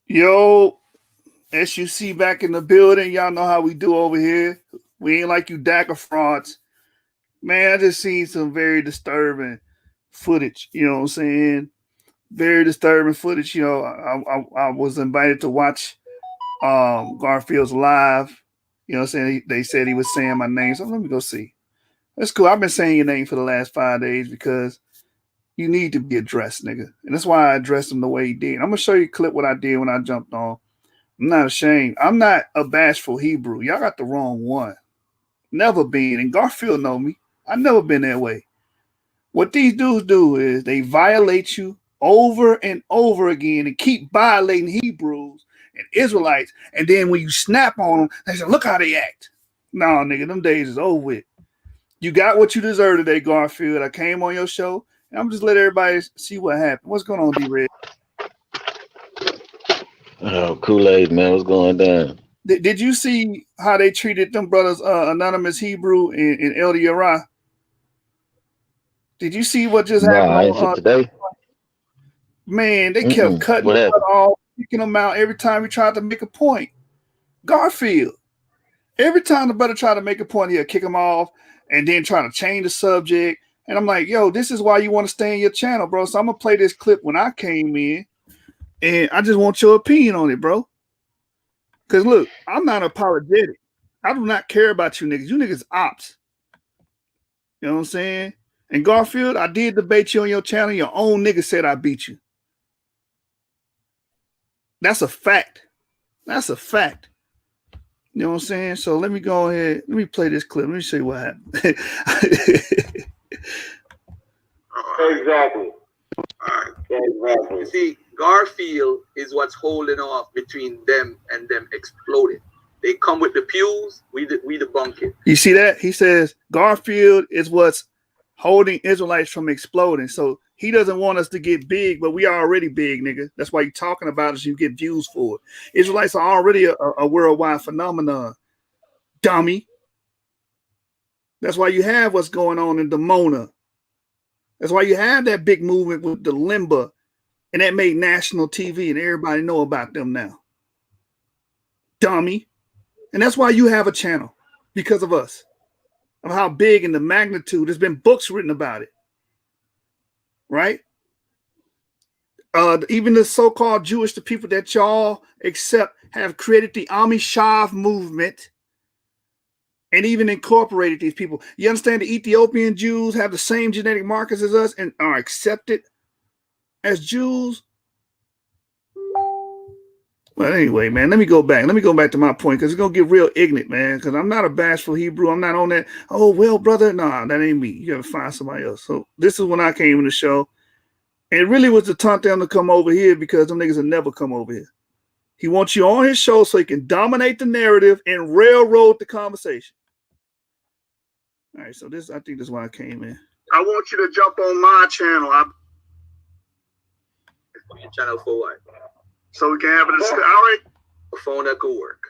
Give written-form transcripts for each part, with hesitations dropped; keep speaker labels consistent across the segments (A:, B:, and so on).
A: Yo, SUC back in the building. Y'all know how we do over here. We ain't like you DACA frauds. Man, I just seen some very disturbing footage. You know what I'm saying? Very disturbing footage. I was invited to watch Garfield's live. You know what I'm saying? They said he was saying my name. So let me go see. That's cool. I've been saying your name for the last 5 days because you need to be addressed, nigga. And that's why I addressed him the way he did. I'm going to show you a clip what I did when I jumped on. I'm not ashamed. I'm not a bashful Hebrew. Y'all got the wrong one. Never been. And Garfield know me. I never been that way. What these dudes do is they violate you over and over again and keep violating Hebrews and Israelites. And then when you snap on them, they say, look how they act. Nah, nigga, them days is over with. You got what you deserve today, Garfield. I came on your show, and I'm just let everybody see what happened. What's going on, D-Red?
B: Oh, Kool-Aid, man, what's going down?
A: Did you see how they treated them brothers, Anonymous Hebrew and El Yara? Did you see what just
B: Nah,
A: happened
B: I ain't see
A: on?
B: today.
A: Man, they kept cutting
B: What
A: the
B: happened?
A: off, kicking them out every time he tried to make a point. Garfield, every time the brother tried to make a point, he'll kick him off and then try to change the subject. And I'm like, yo, this is why you want to stay in your channel, bro. So I'm gonna play this clip when I came in, and I just want your opinion on it, bro. Because look, I'm not apologetic. I do not care about you niggas. You niggas ops. You know what I'm saying? And Garfield, I did debate you on your channel. Your own nigga said I beat you. That's a fact. That's a fact. You know what I'm saying? So let me go ahead. Let me play this clip. Let me show you what happened.
C: Exactly. All right. Exactly. You see, Garfield is what's holding off between them and them exploding. They come with the pews, we debunk it.
A: You see that? He says Garfield is what's holding Israelites from exploding. So he doesn't want us to get big, but we are already big, nigga. That's why you're talking about us. You get views for it. Israelites are already a worldwide phenomenon, dummy. That's why you have what's going on in Demona. That's why you have that big movement with the Limba, and that made national TV, and everybody know about them now. Dummy. And that's why you have a channel, because of us, of how big and the magnitude. There's been books written about it, right? Even the so-called Jewish, the people that y'all accept, have created the Amishav movement and even incorporated these people. You understand the Ethiopian Jews have the same genetic markers as us and are accepted as Jews? Well, anyway, man, let me go back. Let me go back to my point because it's going to get real ignorant, man, because I'm not a bashful Hebrew. I'm not on that, oh, well, brother. Nah, that ain't me. You got to find somebody else. So this is when I came in the show. And it really was to taunt them to come over here because them niggas will never come over here. He wants you on his show so he can dominate the narrative and railroad the conversation. All right, so I think this is why I came in. I want you to jump on my channel.
C: Your channel for what?
A: So we can have a discussion. All right.
C: A phone that could work.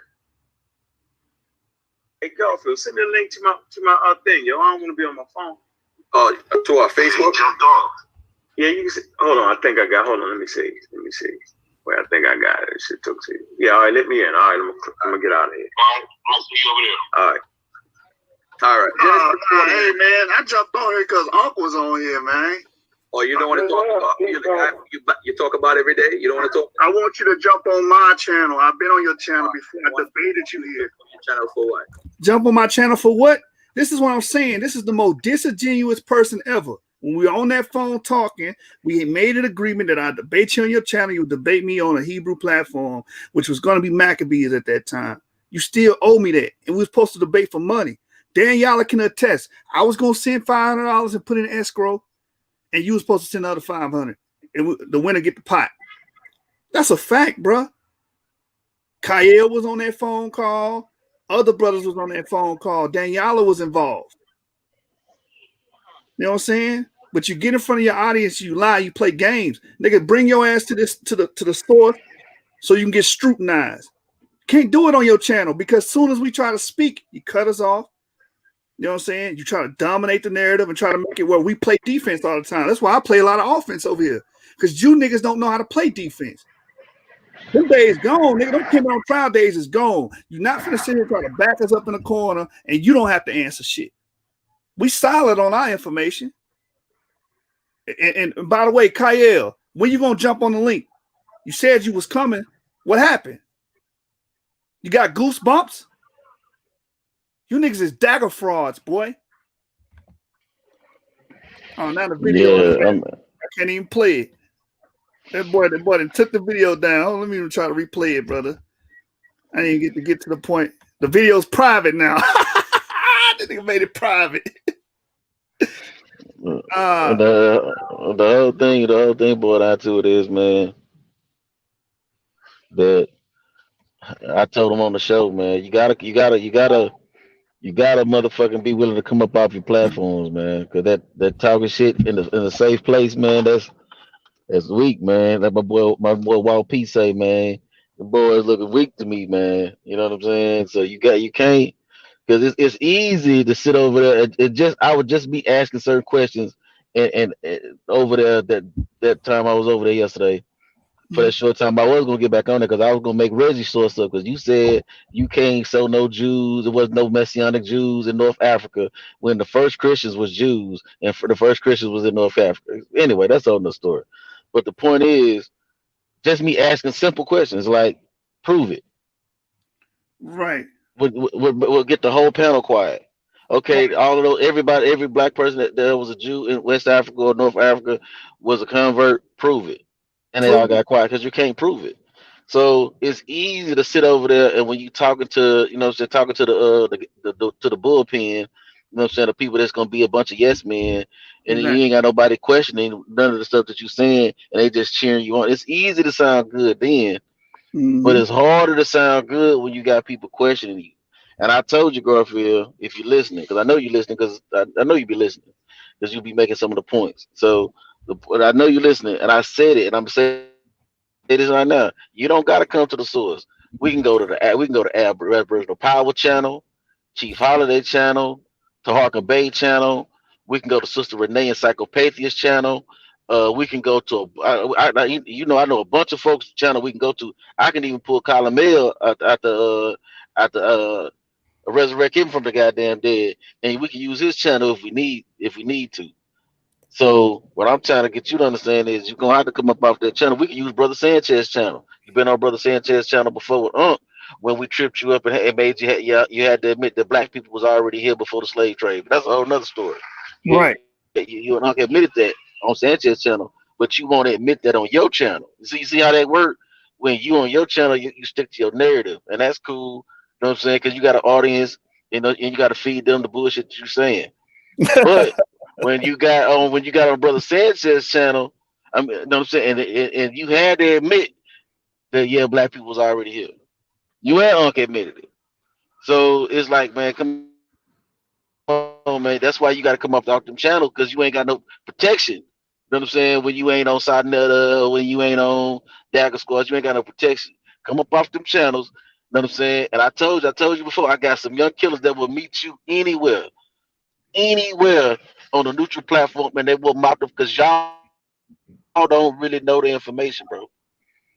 A: Hey, Garfield, send me a link to my thing, yo. I don't want to be on my phone.
C: Oh, to our Facebook?
A: Yeah, you can see. Hold on, I think I got. Hold on, let me see. Wait, I think I got it. Shit took to you. Yeah, all right, let me in. All right, I'm gonna get out of here.
C: I'll see you over there.
A: All right. All right. Hey, man, I jumped on here because Uncle was on here, man.
C: Oh, you don't want to talk about you're the guy you talk about every day? You don't want to talk?
A: I want you to jump on my channel. I've been on your channel before. I debated you here.
C: Your channel for what?
A: Jump on my channel for what? This is what I'm saying. This is the most disingenuous person ever. When we were on that phone talking, we made an agreement that I debate you on your channel. You debate me on a Hebrew platform, which was going to be Maccabees at that time. You still owe me that. And we were supposed to debate for money. Daniela can attest. I was going to send $500 and put in escrow, and you were supposed to send another $500. And the winner get the pot. That's a fact, bro. Kyle was on that phone call. Other brothers was on that phone call. Daniela was involved. You know what I'm saying? But you get in front of your audience, you lie, you play games. Nigga, bring your ass to the store so you can get scrutinized. Can't do it on your channel because as soon as we try to speak, you cut us off. You know what I'm saying? You try to dominate the narrative and try to make it where we play defense all the time. That's why I play a lot of offense over here. Because you niggas don't know how to play defense. Them days gone, nigga. Them Kim on trial days is gone. You're not finna sit here trying to back us up in the corner, and you don't have to answer shit. We solid on our information. And by the way, Kyle, when you gonna jump on the link? You said you was coming. What happened? You got goosebumps? You niggas is dagger frauds, boy. Oh, now the video.
B: Yeah,
A: I can't even play it. That boy done took the video down. Let me even try to replay it, brother. I didn't get to the point. The video's private now. That nigga made it private.
B: the whole thing boiled down to it is, man, that I told him on the show, man, you gotta motherfucking be willing to come up off your platforms, man, because that talking shit in a safe place, man, that's weak, man. Like my boy Walt P say, man, the boy is looking weak to me, man. You know what I'm saying? So you can't, because it's easy to sit over there. I would just be asking certain questions, and over there that time I was over there yesterday for that short time. I was gonna get back on there because I was gonna make Reggie source up because you said you can't show no Jews. There was no Messianic Jews in North Africa when the first Christians was Jews, and for the first Christians was in North Africa. Anyway, that's all in the story. But the point is, just me asking simple questions like, prove it.
A: Right.
B: We'll get the whole panel quiet. Okay, all of those, every black person that there was a Jew in West Africa or North Africa was a convert. Prove it, and they all
A: Prove it.
B: got quiet because you can't prove it. So it's easy to sit over there, and when you talking to, talking to the bullpen, what I'm saying, the people that's gonna be a bunch of yes men, and you
A: Exactly.
B: ain't got nobody questioning none of the stuff that you saying, and they just cheering you on. It's easy to sound good then, but
A: Mm-hmm.
B: it's harder to sound good when you got people questioning you. And I told you, Garfield, if you're listening, because I know you're listening, because I know you be listening, because you'll be making some of the points. So I know you're listening, and I said it, and I'm saying this right now. You don't got to come to the source. We can go to Aboriginal Power Channel, Chief Holiday Channel, Taharka Bay Channel. We can go to Sister Renee Encyclopedia's channel. We can go to I know a bunch of folks' channel we can go to. I can even pull Colin Mail at the resurrect him from the goddamn dead, and we can use his channel if we need to. So what I'm trying to get you to understand is you're gonna have to come up off that channel. We can use Brother Sanchez channel. You've been on Brother Sanchez channel before with when we tripped you up and made you had to admit that black people was already here before the slave trade. But that's a whole nother story.
A: Right.
B: You and Unc admitted that on Sanchez channel, but you won't admit that on your channel. You see how that works? When you on your channel, you stick to your narrative, and that's cool. You know what I'm saying? Because you got an audience, and you got to feed them the bullshit that you're saying. But when you got on Brother Sanchez's channel, you know what I'm saying, and you had to admit that yeah, black people was already here. You and Unc admitted it. So it's like, man, come on, man. That's why you got to come off them channels because you ain't got no protection. You know what I'm saying? When you ain't on Sarnetta, when you ain't on Dagger Squads, you ain't got no protection. Come up off them channels. You know what I'm saying? And I told you before, I got some young killers that will meet you anywhere on the neutral platform, and they will mop them because y'all don't really know the information, bro. You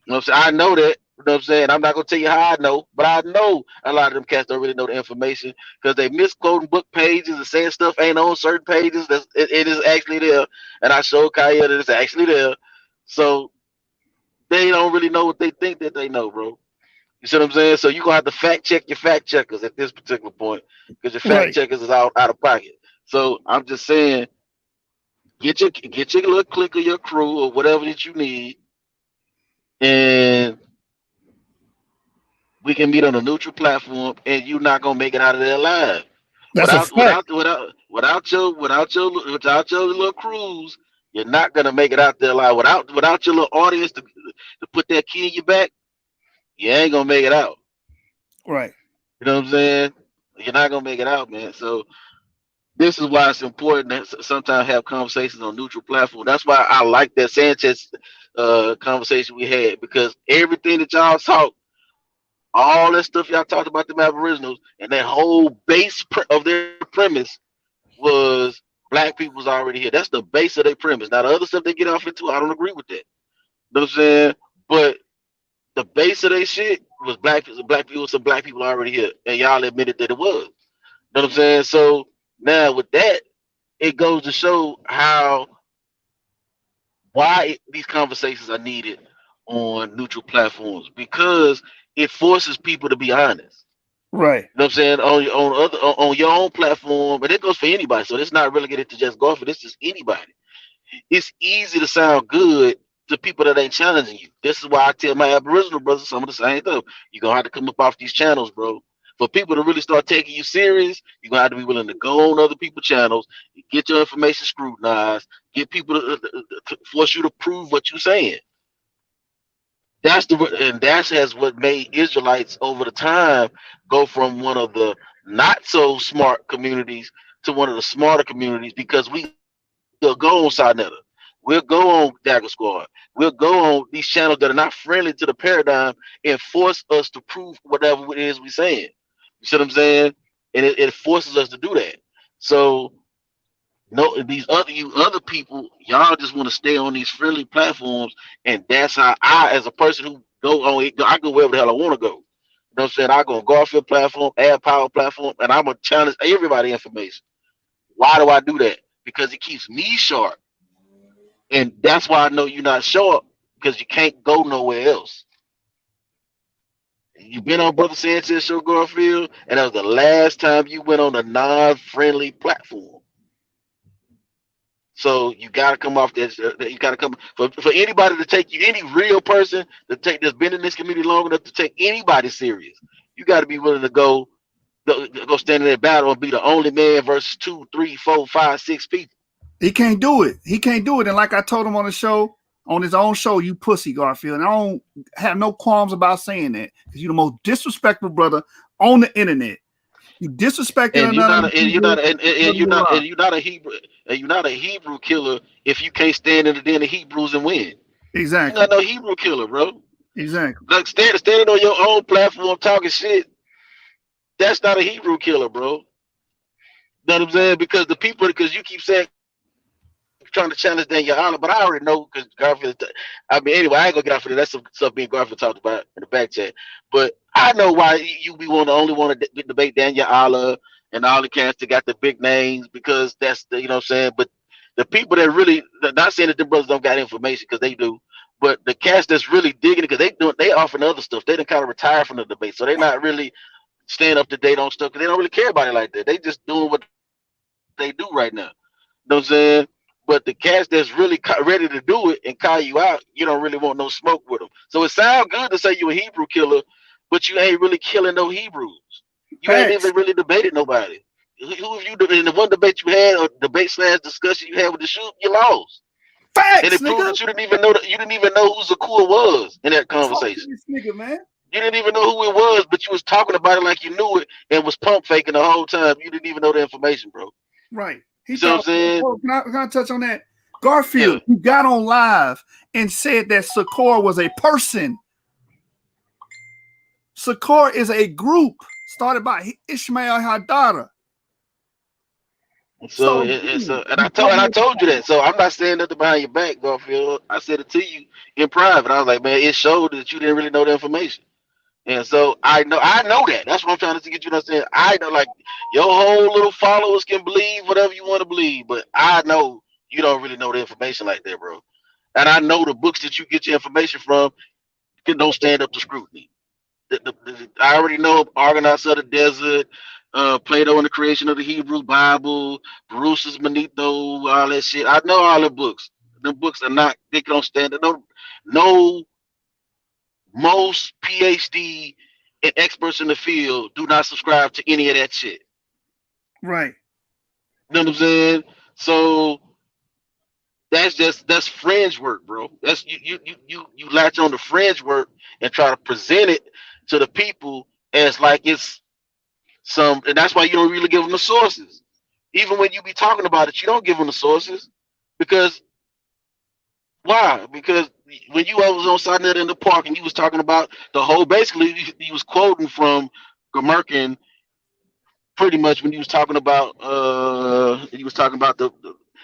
B: know what I'm saying? I know that. You know what I'm saying? I'm not gonna tell you how I know, but I know a lot of them cats don't really know the information because they misquoting book pages and saying stuff ain't on certain pages. It is actually there, and I showed Kaya that it's actually there. So they don't really know what they think that they know, bro. You see what I'm saying? So you're gonna have to fact check your fact checkers at this particular point because your fact checkers is
A: Right.
B: out of pocket. So I'm just saying, get your little clique or your crew or whatever that you need, and we can meet on a neutral platform, and you're not gonna make it out of there alive.
A: That's a fact.
B: Without your little crews, you're not gonna make it out there alive. Without your little audience to put that key in your back, you ain't gonna make it out.
A: Right.
B: You know what I'm saying? You're not gonna make it out, man. So this is why it's important to sometimes have conversations on neutral platform. That's why I like that Sanchez conversation we had because everything that y'all talk, all that stuff y'all talked about them Aboriginals, and that whole of their premise was black people was already here. That's the base of their premise. Now the other stuff they get off into, I don't agree with that. You know what I'm saying? But the base of their shit was black people, some black people already here, and y'all admitted that it was. You know what I'm saying? So now with that, it goes to show how these conversations are needed on neutral platforms because it forces people to be honest.
A: Right.
B: You know what I'm saying? On your own platform, and it goes for anybody. So it's not relegated to just Garfield. It's just anybody. It's easy to sound good to people that ain't challenging you. This is why I tell my Aboriginal brothers some of the same stuff. You're gonna have to come up off these channels, bro. For people to really start taking you serious, you're gonna have to be willing to go on other people's channels, get your information scrutinized, get people to force you to prove what you're saying. That's has what made Israelites over the time go from one of the not so smart communities to one of the smarter communities because we'll go on Sinetta. We'll go on Dagger Squad. We'll go on these channels that are not friendly to the paradigm and force us to prove whatever it is we're saying. You see what I'm saying? And it forces us to do that. So no, other people, y'all just want to stay on these friendly platforms, and that's how I, as a person who go on, I go wherever the hell I want to go. You know what I'm saying? I go on Garfield platform, Air Power platform, and I'm gonna challenge everybody information. Why do I do that? Because it keeps me sharp, and that's why I know you're not sharp because you can't go nowhere else. You've been on Brother Sanchez show, Garfield, and that was the last time you went on a non-friendly platform. So you gotta come off this. You gotta come for anybody to take you, any real person to take that's been in this community long enough to take anybody serious. You got to be willing to go stand in that battle and be the only man versus two, three, four, five, six people.
A: He can't do it. He can't do it. And like I told him on the show, on his own show, you pussy, Garfield. And I don't have no qualms about saying that because you're the most disrespectful brother on the internet. You disrespecting
B: And you're
A: another
B: not a, and you're
A: people.
B: not and you're not and you're not a Hebrew and you're not a Hebrew killer if you can't stand in the den of Hebrews and win. You're
A: Exactly.
B: not no Hebrew killer, bro.
A: Exactly.
B: Like standing on your own platform talking shit, that's not a Hebrew killer, bro. Know what I'm saying? Because you keep saying trying to challenge Daniel Allen, but I already know because Garfield. I mean, anyway, I ain't gonna get off of that. That's some stuff me and Garfield talked about in the back chat. But I know why you be only want to debate Daniel Allen and all the cats that got the big names because that's the you know what I'm saying. But the people that really not saying that the brothers don't got information because they do, but the cats that's really digging it because they offering other stuff. They done kind of retired from the debate, so they're not really staying up to date on stuff because they don't really care about it like that. They just doing what they do right now. You know what I'm saying? But the cats that's really ready to do it and call you out, you don't really want no smoke with them. So it sounds good to say you a Hebrew killer, but you ain't really killing no Hebrews. You ain't even really
A: Facts.
B: debated nobody. Who have you in the one debate you had or debate/discussion you had with the shoot, you lost. And it
A: Facts,
B: proved
A: nigga.
B: that you didn't even know who Zakua was in that
A: Talk to
B: conversation.
A: this nigga, man.
B: You didn't even know who it was, but you was talking about it like you knew it and was pump faking the whole time. You didn't even know the information, bro.
A: Right.
B: You
A: He
B: see what I'm
A: thought,
B: saying?
A: can I touch on that?
B: Yeah.
A: Garfield, he got on live and said that Sakor was a person. Sakor is a group started by Ishmael Hadara.
B: So
A: So,
B: it's
A: dude,
B: and
A: you put
B: I
A: me
B: told you
A: aside.
B: that. So I'm not saying nothing behind your back, Garfield. I said it to you in private. I was like, man, it showed that you didn't really know the information. And so I know that. That's what I'm trying to get you to understand. I know like your whole little followers can believe whatever you want to believe, but I know you don't really know the information like that, bro. And I know the books that you get your information from don't stand up to scrutiny. I already know Argonauts of the Desert, Plato and the Creation of the Hebrew Bible, Bruce's Manito, all that shit. I know all the books. The books are not, they don't stand up. No, most PhD and experts in the field do not subscribe to any of that shit.
A: Right.
B: You know what I'm saying? So that's fringe work, bro. That's you latch on to fringe work and try to present it to the people as like it's and that's why you don't really give them the sources. Even when you be talking about it, you don't give them the sources because why? Because when you was on Sonnet in the park and you was talking about the whole, basically you was quoting from Gmerkin pretty much when you was talking about the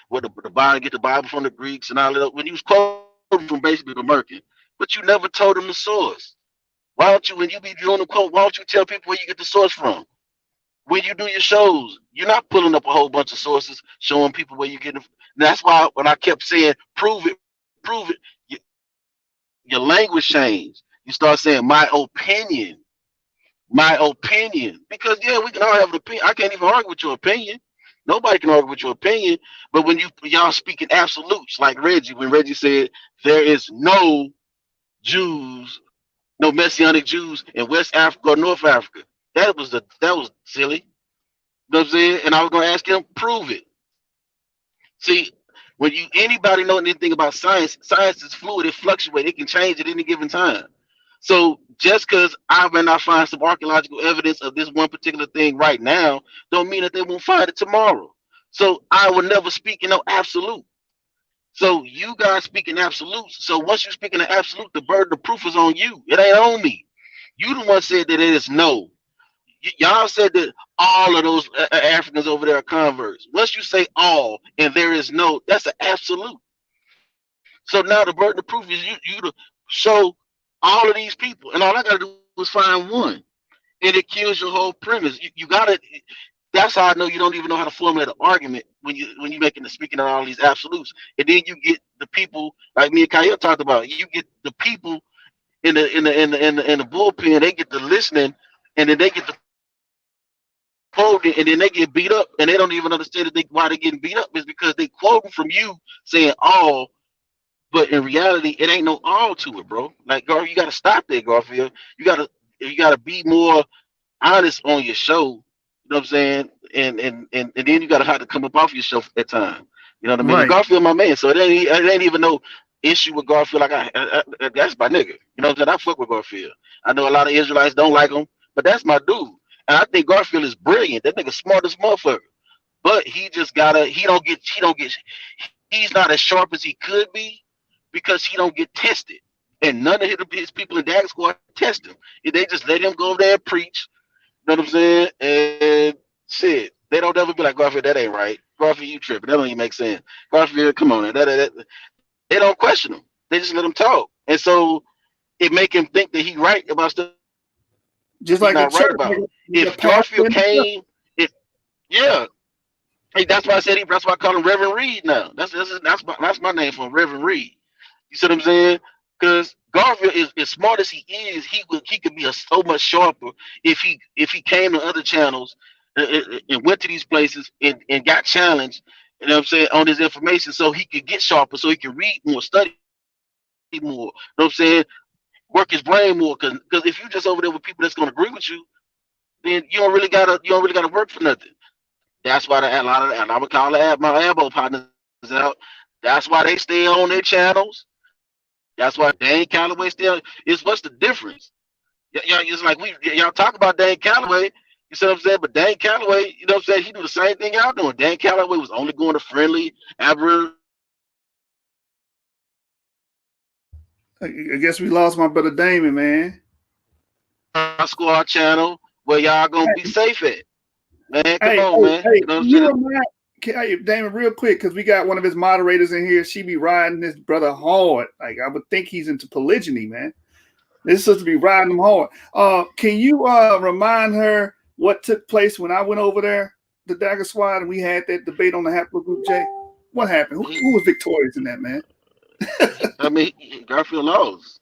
B: what the Bible, get the Bible from the Greeks and all that. When you was quoting from basically Gmerkin, but you never told them the source. Why don't you, when you be doing the quote, why don't you tell people where you get the source from? When you do your shows, you're not pulling up a whole bunch of sources, showing people where you get them. That's why when I kept saying, prove it, your language changed. You start saying my opinion. Because yeah, we can all have an opinion. I can't even argue with your opinion. Nobody can argue with your opinion. But when y'all speaking absolutes, like Reggie, when Reggie said there is no Jews, no Messianic Jews in West Africa or North Africa, that was silly. You know what I'm saying? And I was gonna ask him, prove it. See, when you anybody know anything about science, science is fluid, it fluctuates, it can change at any given time. So just because I may not find some archaeological evidence of this one particular thing right now, don't mean that they won't find it tomorrow. So I will never speak in no absolute. So you guys speak in absolutes. So once you speak in an absolute, the burden of proof is on you. It ain't on me. You the one said that it is no. Y'all said that all of those Africans over there are converts. Once you say all and there is no, that's an absolute. So now the burden of proof is you to show all of these people, and all I gotta do is find one, and it kills your whole premise. You gotta. That's how I know you don't even know how to formulate an argument when you making the speaking of all these absolutes, and then you get the people like me and Kyle talked about. You get the people in the bullpen. They get the listening, and then they get the quoting, and then they get beat up, and they don't even understand why they're getting beat up is because they quoting from you saying all, but in reality, it ain't no all to it, bro. Like Gar, you got to stop there, Garfield. You gotta be more honest on your show. You know what I'm saying? And then you gotta have to come up off your show at time. You know what I mean? And
A: Right.
B: Garfield, my man. So it ain't even no issue with Garfield. Like that's my nigga. You know what I'm saying? I fuck with Garfield. I know a lot of Israelites don't like him, but that's my dude. And I think Garfield is brilliant. That nigga smart as motherfucker. But he just gotta. He don't get. He's not as sharp as he could be because he don't get tested. And none of his people in Dag Squad test him. They just let him go over there and preach. You know what I'm saying? And shit, they don't ever be like, Garfield, that ain't right. Garfield, you tripping. That don't even make sense. Garfield, come on. They don't question him. They just let him talk. And so it make him think that he right about stuff he not right about.
A: Just like
B: If
A: a church,
B: Garfield
A: the
B: came,
A: pastor
B: if
A: and the church.
B: yeah, hey, that's why I said that's why I call him Reverend Reed now. That's my name for him, Reverend Reed. You see what I'm saying? Because Garfield is as smart as he is, he could be so much sharper if he came to other channels and went to these places and got challenged. You know what I'm saying on his information, so he could get sharper, so he can read more, study more. You know what I'm saying? Work his brain more. Because if you just over there with people that's gonna agree with you, then you don't really gotta work for nothing. That's why a lot of, and I would call my elbow partners out. That's why they stay on their channels. That's why Dane Calloway still is. What's the difference? Y'all, it's like y'all talk about Dane Calloway. You see what I'm saying? But Dane Calloway, you know what I'm saying? He do the same thing y'all doing. Dane Calloway was only going to friendly Aboriginal channels.
A: I guess we lost my brother Damon, man.
B: God Squad channel where y'all gonna be safe at. Man, come
A: Hey,
B: on,
A: hey,
B: man.
A: hey,
B: You know what
A: can
B: I'm
A: you
B: saying?
A: remind hey, Damon real quick because we got one of his moderators in here. She be riding this brother hard. Like I would think he's into polygyny, man. This is supposed to be riding him hard. Can you remind her what took place when I went over there, the Dagger Squad, and we had that debate on the Haplogroup J? What happened? Who was victorious in that, man?
B: I mean, Garfield lost.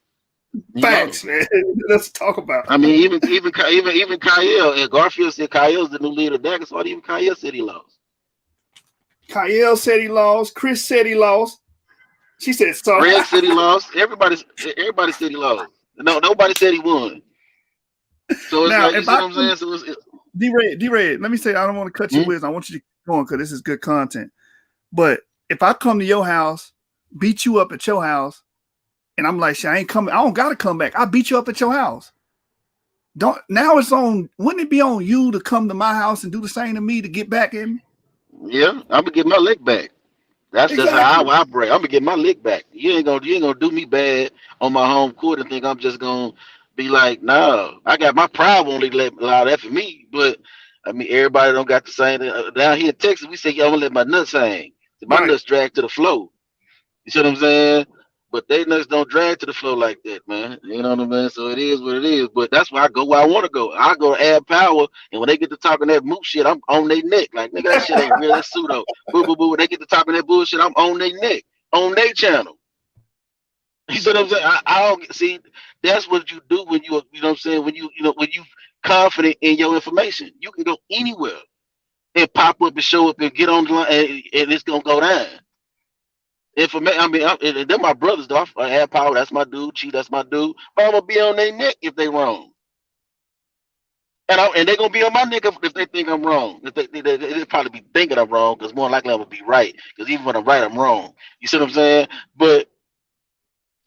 B: He
A: Facts,
B: lost.
A: man. Let's talk about
B: I
A: it.
B: mean, even Kyle and Garfield said Kyle's the new leader of Dagger Squad. Even Kyle said he lost.
A: Kyle said he lost. Chris said he lost. She said so.
B: Greg said he lost. Everybody said he lost. No, nobody said he won. So it's
A: Now,
B: like you
A: if
B: see
A: I
B: what I'm
A: come,
B: saying. So
A: D-Red, let me say, I don't want to cut your
B: hmm?
A: wisdom. I want you to keep going because this is good content. But if I come to your house, beat you up at your house, and I'm like, shit, I ain't coming. I don't gotta come back. I beat you up at your house. Don't now it's on. Wouldn't it be on you to come to my house and do the same to me to get back at me?
B: Yeah, I'm gonna get my lick back. That's just how
A: Exactly.
B: I operate. I'm gonna get my lick back. You ain't gonna do me bad on my home court and think I'm just gonna be like, no, I got my pride won't allow that for me. But I mean, everybody don't got the same. Down here in Texas, we say, yo, I'm gonna let my nuts hang. My
A: Right.
B: nuts drag to the floor. You see what I'm saying? But they nuts don't drag to the flow like that, man. You know what I mean? So it is what it is. But that's why I go where I want to go. I go to add power, and when they get to talking that moot shit, I'm on their neck. Like, nigga, that shit ain't real. That's pseudo. Boo, boo, boo. When they get to talking that bullshit, I'm on their neck, on their channel. You see what I'm saying? I don't see. That's what you do when you know what I'm saying. When you confident in your information, you can go anywhere and pop up and show up and get on the line, and it's gonna go down. Information. I mean, they're my brothers, though. I have power. That's my dude. Chi, that's my dude. But I'm gonna be on their neck if they wrong, and they're gonna be on my neck if they think I'm wrong. If they'll probably be thinking I'm wrong, because more likely I'm gonna be right. Because even when I'm right, I'm wrong. You see what I'm saying? But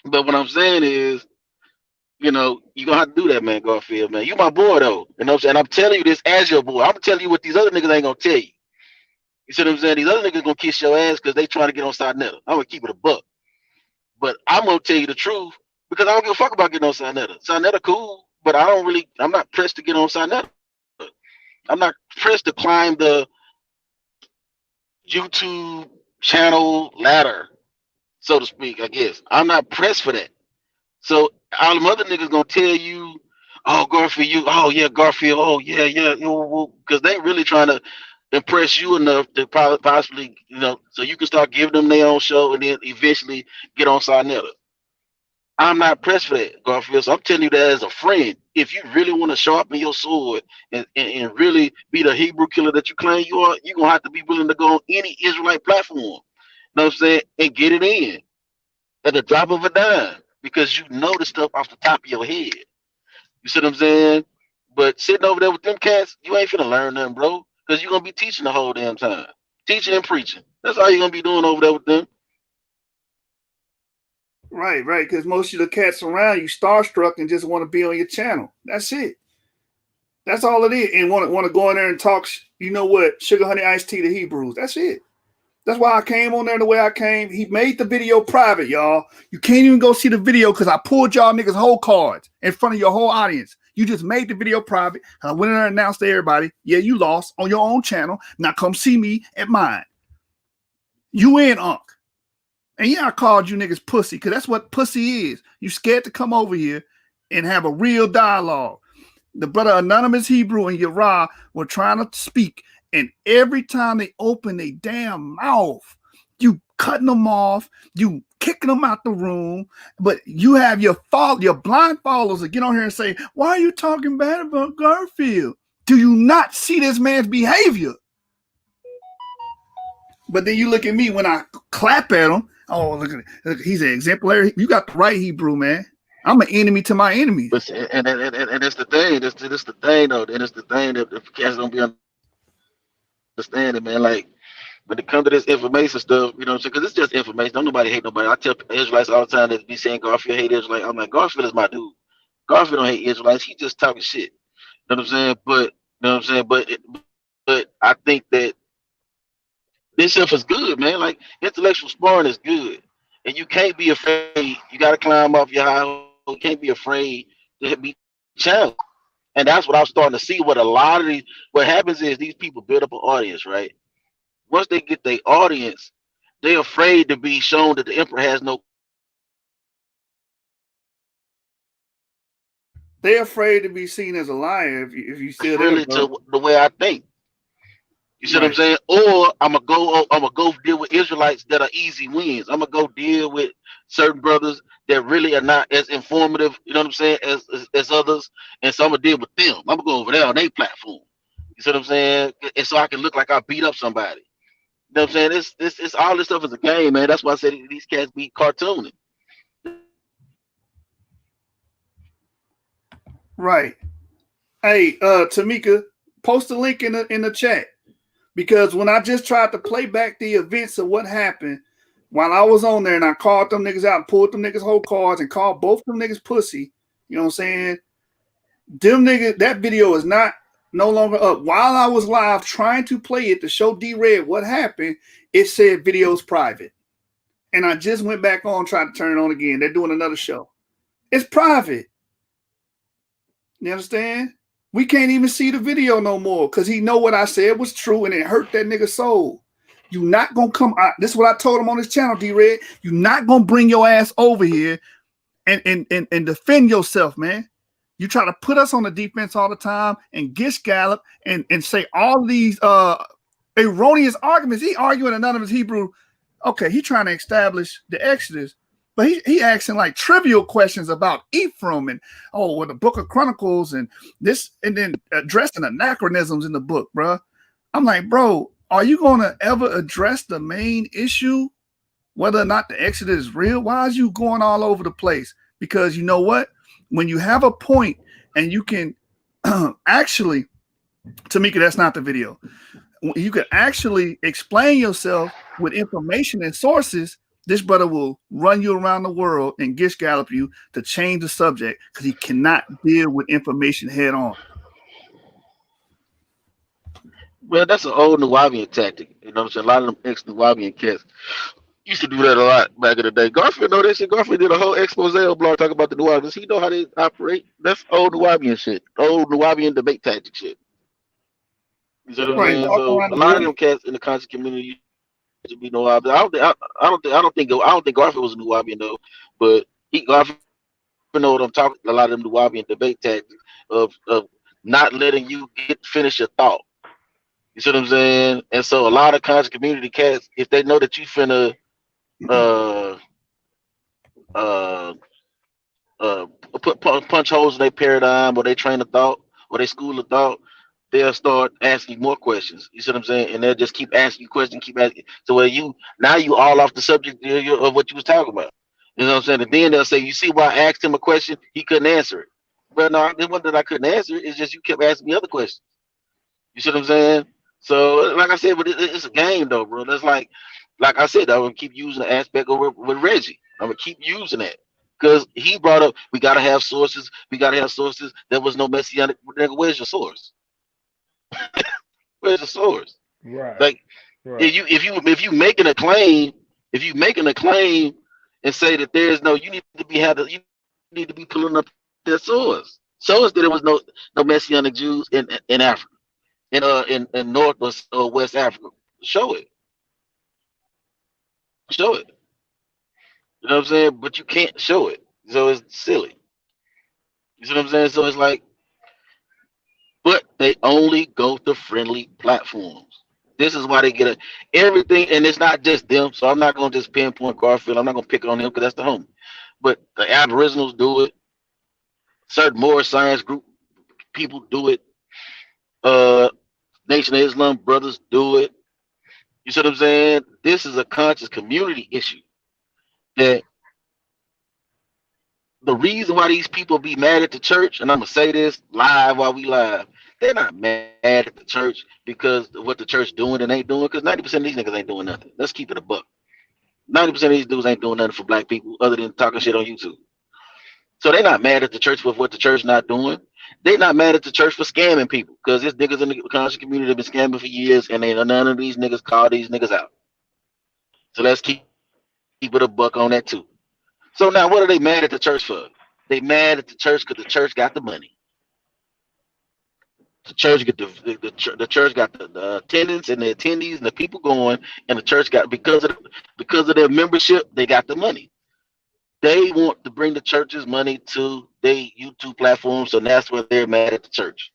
B: what I'm saying is, you gonna have to do that, man, Garfield, man. You my boy, though. You know what I'm saying? I'm telling you this as your boy. I'm telling you what these other niggas ain't gonna tell you. You see what I'm saying? These other niggas gonna kiss your ass because they trying to get on Sinetta. I'm gonna keep it a buck. But I'm gonna tell you the truth because I don't give a fuck about getting on Sinetta. Sinetta cool, but I'm not pressed to get on Sinetta. I'm not pressed to climb the YouTube channel ladder, so to speak, I guess. I'm not pressed for that. So all them other niggas gonna tell you, oh, Garfield, Garfield, oh yeah, because they really trying to impress you enough to possibly, so you can start giving them their own show and then eventually get on Sinetta. I'm not pressed for that, Garfield. So I'm telling you that as a friend. If you really want to sharpen your sword and really be the Hebrew killer that you claim you are, you're gonna have to be willing to go on any Israelite platform. You know what I'm saying? And get it in at the drop of a dime. Because you know the stuff off the top of your head. You see what I'm saying? But sitting over there with them cats, you ain't finna learn nothing, bro. Because you're gonna be teaching the whole damn time. Teaching and preaching. That's all you're gonna be doing over there with them.
A: Right. Because most of the cats around you starstruck and just want to be on your channel. That's it. That's all it is. And want to go in there and talk, Sugar Honey Iced Tea to Hebrews. That's it. That's why I came on there the way I came. He made the video private, y'all. You can't even go see the video because I pulled y'all niggas whole cards in front of your whole audience. You just made the video private. I went in there and announced to everybody, yeah, you lost on your own channel. Now come see me at mine. You in, Unc. And yeah, I called you niggas pussy because that's what pussy is. You scared to come over here and have a real dialogue. The brother Anonymous Hebrew and Yerah were trying to speak. And every time they open their damn mouth, you cutting them off, you kicking them out the room. But you have your blind followers that get on here and say, why are you talking bad about Garfield? Do you not see this man's behavior? But then you look at me when I clap at him. Oh, look, he's an exemplary. You got the right Hebrew, man. I'm an enemy to my enemies.
B: But and that's the thing. That's the thing, though. And it's the thing that if cats don't be understanding, man. Like when it comes to this information stuff, you know what I'm saying? Because it's just information. Don't nobody hate nobody. I tell Israelites all the time that be saying Garfield hate Israelites. I'm like, Garfield is my dude. Garfield don't hate Israelites. He just talking shit. You know what I'm saying? But I think that this stuff is good, man. Like intellectual sparring is good, and you can't be afraid. You got to climb off your high horse. You can't be afraid to be challenged. And that's what I'm starting to see. What happens is these people build up an audience, right? Once they get their audience, they're afraid to be shown that the emperor has no.
A: They're afraid to be seen as a liar if you still
B: really
A: there,
B: to the way I think. You see what I'm saying? Or I'm gonna go deal with Israelites that are easy wins. I'm gonna go deal with certain brothers that really are not as informative, you know what I'm saying, as others. And so I'm gonna deal with them. I'm gonna go over there on their platform. You see what I'm saying? And so I can look like I beat up somebody. You know what I'm saying? It's all this stuff is a game, man. That's why I said these cats be cartooning.
A: Right. Hey, Tamika, post a link in the chat. Because when I just tried to play back the events of what happened while I was on there and I called them niggas out and pulled them niggas whole cards and called both them niggas pussy, you know what I'm saying? Them niggas, that video is no longer up. While I was live trying to play it to show D-Red what happened, it said video's private. And I just went back on, tried to turn it on again. They're doing another show. It's private. You understand? We can't even see the video no more because he know what I said was true and it hurt that nigga's soul. You're not gonna come out. This is what I told him on this channel, D-Red. You're not gonna bring your ass over here and defend yourself, man. You try to put us on the defense all the time and gish gallop and say all these erroneous arguments. He arguing anonymous Hebrew. Okay, he trying to establish the Exodus, but he asking like trivial questions about Ephraim and the Book of Chronicles and this, and then addressing anachronisms in the book, bro. I'm like, bro, are you gonna ever address the main issue, whether or not the Exodus is real? Why is you going all over the place? Because you know what? When you have a point and you can actually, Tamika, that's not the video. You can actually explain yourself with information and sources. This brother will run you around the world and gish gallop you to change the subject because he cannot deal with information head on.
B: Well, that's an old Nuwabian tactic. You know what I'm saying? A lot of them ex-Nuwabian cats used to do that a lot back in the day. Garfield know that shit. Garfield did a whole expose on blog talking about the Nuwabians. He know how they operate. That's old Nuwabian shit. Old Nuwabian debate tactic shit. You see what I'm
A: Right,
B: saying?
A: walk
B: So
A: around
B: a
A: the
B: lot of
A: building.
B: them cats in the conscious community used to be Nuwabian. I don't think Garfield was a Nuwabian though. But Garfield know what I'm talking. A lot of them Nuwabian debate tactics of not letting you finish your thought. You see what I'm saying? And so a lot of conscious community cats, if they know that you finna uh uh uh punch holes in their paradigm or they train of thought or they school of thought, they'll start asking more questions. You see what I'm saying? And they'll just keep asking you questions, keep asking. So where you all off the subject of what you was talking about. You know what I'm saying? And then they'll say, you see why I asked him a question, he couldn't answer it. But no, it wasn't that I couldn't answer it, it's just you kept asking me other questions. You see what I'm saying? So, like I said, but it's a game though, bro. That's like I said, I'm gonna keep using the aspect with Reggie. I'm gonna keep using that because he brought up we gotta have sources. We gotta have sources. There was no messianic. Nigga, where's your source? Where's the source?
D: Right.
B: Like
D: Right.
B: if you making a claim, and say that there's no, you need to be pulling up their source. Show us that there was no messianic Jews in Africa. In North or West Africa. Show it. Show it. You know what I'm saying? But you can't show it. So it's silly. You see what I'm saying? So it's like, but they only go to friendly platforms. This is why they get everything, and it's not just them. So I'm not gonna just pinpoint Garfield. I'm not gonna pick on him because that's the homie. But the Aboriginals do it. Certain more science group people do it. Uh, Nation of Islam brothers do it. You see what I'm saying? This is a conscious community issue. That the reason why these people be mad at the church, and I'm gonna say this live while we live, they're not mad at the church because of what the church doing and ain't doing. Because 90% of these niggas ain't doing nothing. Let's keep it a buck. 90% of these dudes ain't doing nothing for black people other than talking shit on YouTube. So they're not mad at the church for what the church not doing. They not mad at the church for scamming people because there's niggas in the conscious community that been scamming for years, and ain't none of these niggas call these niggas out. So let's keep it a buck on that too. So now, what are they mad at the church for? They mad at the church because the church got the money. The church get the church got the attendance and the attendees and the people going, and the church got because of their membership, they got the money. They want to bring the church's money to their YouTube platform, so that's where they're mad at the church.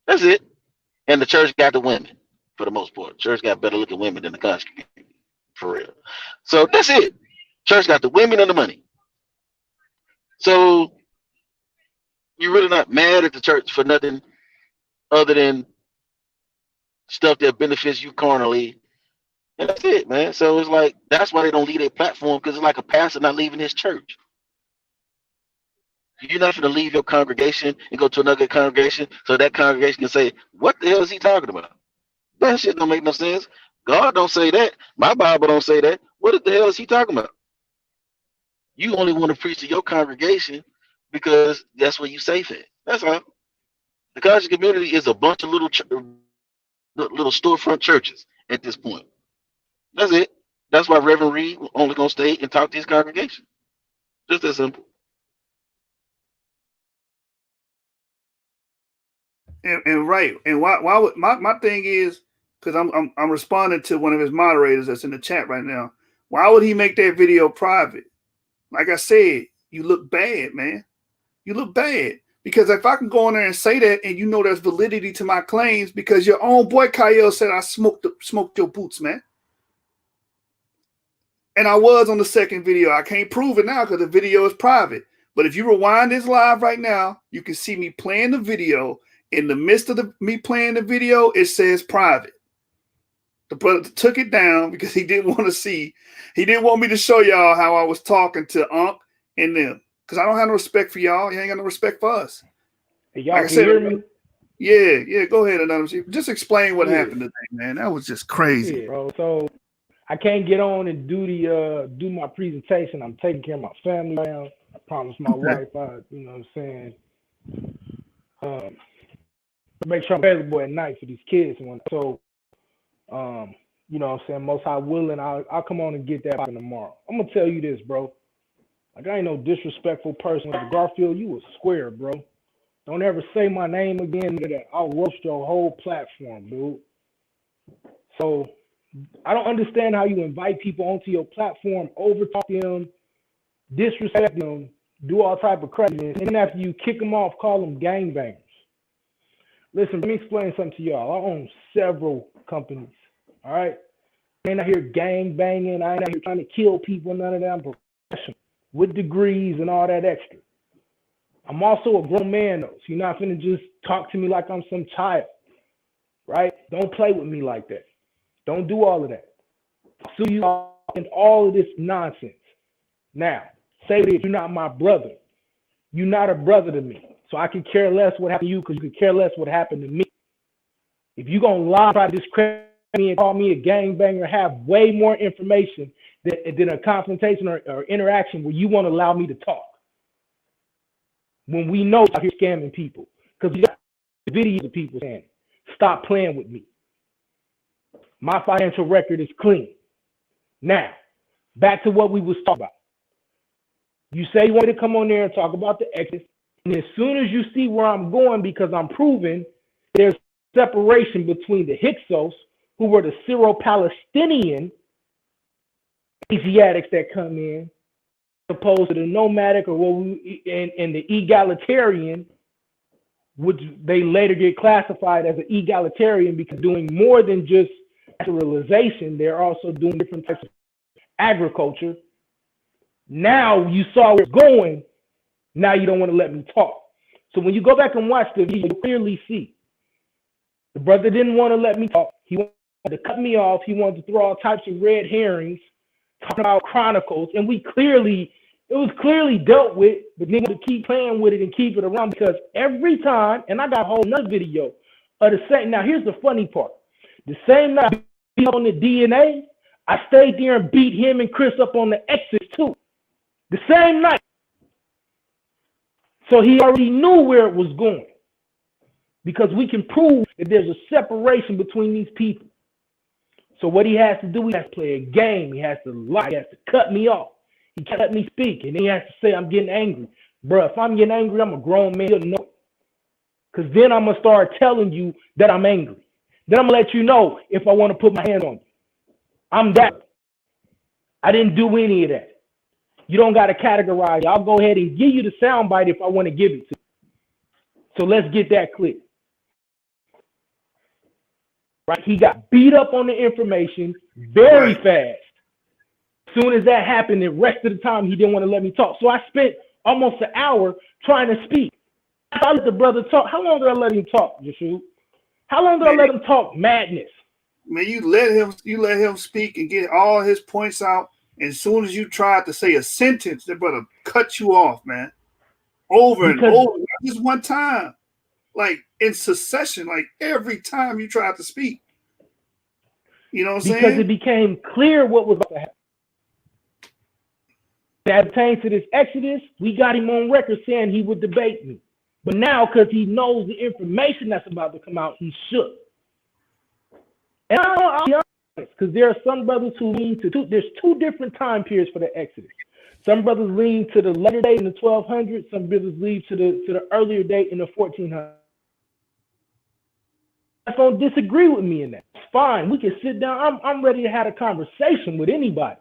B: That's it. And the church got the women for the most part. Church got better looking women than the country community, for real. So that's it. Church got the women and the money. So you're really not mad at the church for nothing other than stuff that benefits you carnally. And that's it, man. So it's like that's why they don't leave their platform, because it's like a pastor not leaving his church. You're not going to leave your congregation and go to another congregation so that congregation can say, what the hell is he talking about? That shit don't make no sense. God don't say that. My Bible don't say that. What the hell is he talking about? You only want to preach to your congregation because that's where you safe at. That's all. The conscious community is a bunch of little storefront churches at this point. That's it. That's why Reverend Reed only gonna stay and talk to his congregation. Just that simple.
A: And right. And why would my thing is because I'm responding to one of his moderators that's in the chat right now. Why would he make that video private? Like I said, you look bad, man. You look bad. Because if I can go in there and say that, and you know there's validity to my claims, because your own boy Kyle said I smoked your boots, man. And I was on the second video. I can't prove it now because the video is private. But if you rewind this live right now, you can see me playing the video. In the midst of me playing the video, it says private. The brother took it down because he didn't want to see. He didn't want me to show y'all how I was talking to Unc and them. Because I don't have no respect for y'all. You ain't got no respect for us.
D: Hey, y'all like can hear me?
A: Yeah. Go ahead, Anonymous. Just explain what happened today, man. That was just crazy.
D: Yeah, bro. So I can't get on and do my presentation. I'm taking care of my family now. I promised my wife, you know what I'm saying, make sure I'm available at night for these kids. So, you know what I'm saying, most high willing, I'll come on and get that tomorrow. I'm going to tell you this, bro. Like, I ain't no disrespectful person. Garfield, you was square, bro. Don't ever say my name again. I'll roast your whole platform, dude. So I don't understand how you invite people onto your platform, overtalk them, disrespect them, do all type of craziness, and then after you kick them off, call them gangbangers. Listen, let me explain something to y'all. I own several companies, all right? I ain't out here gang banging. I ain't out here trying to kill people, none of that. I'm professional with degrees and all that extra. I'm also a grown man, though, so you're not finna just talk to me like I'm some child, right? Don't play with me like that. Don't do all of that. So you and all of this nonsense. Now, say that you're not my brother. You're not a brother to me. So I could care less what happened to you because you could care less what happened to me. If you're going to lie, try to discredit me and call me a gangbanger, have way more information than a confrontation or interaction where you want to allow me to talk. When we know out here scamming people. Because we got videos of people saying, stop playing with me. My financial record is clean. Now, back to what we was talking about. You say you want to come on there and talk about the exit, and as soon as you see where I'm going, because I'm proving there's separation between the Hyksos, who were the Syro-Palestinian Asiatics that come in, opposed to the nomadic or what we and the egalitarian, which they later get classified as an egalitarian because doing more than just naturalization, they're also doing different types of agriculture. Now you saw where it's going. Now you don't want to let me talk. So when you go back and watch the video, you clearly see the brother didn't want to let me talk. He wanted to cut me off. He wanted to throw all types of red herrings, talking about chronicles, and it was clearly dealt with, but niggas to keep playing with it and keep it around because every time, and I got a whole nother video of the same. Now here's the funny part. The same night I beat on the DNA, I stayed there and beat him and Chris up on the exit too. The same night. So he already knew where it was going. Because we can prove that there's a separation between these people. So what he has to do, he has to play a game. He has to lie. He has to cut me off. He can't let me speak. And then he has to say, I'm getting angry. Bro, if I'm getting angry, I'm a grown man. You'll know it. Because then I'm going to start telling you that I'm angry. Then I'm going to let you know if I want to put my hand on you. I'm that. I didn't do any of that. You don't got to categorize. I'll go ahead and give you the soundbite if I want to give it to you. So let's get that clear. Right? He got beat up on the information very fast. As soon as that happened, the rest of the time he didn't want to let me talk. So I spent almost an hour trying to speak. I let the brother talk. How long did I let him talk, Yeshua? How long did I let him talk madness?
A: Man, you let him speak and get all his points out. And as soon as you tried to say a sentence, the brother cut you off, man. Over and over. Not just one time. Like in succession, like every time you tried to speak. You know what I'm saying?
D: Because it became clear what was about to happen. As it pertains to this Exodus, we got him on record saying he would debate me. But now, because he knows the information that's about to come out, he should. And I'll be honest, because there are some brothers who lean to there's two different time periods for the Exodus. Some brothers lean to the later date in the 1200s. Some brothers lean to the earlier date in the 1400s. That's going to disagree with me in that. fine. We can sit down. I'm ready to have a conversation with anybody.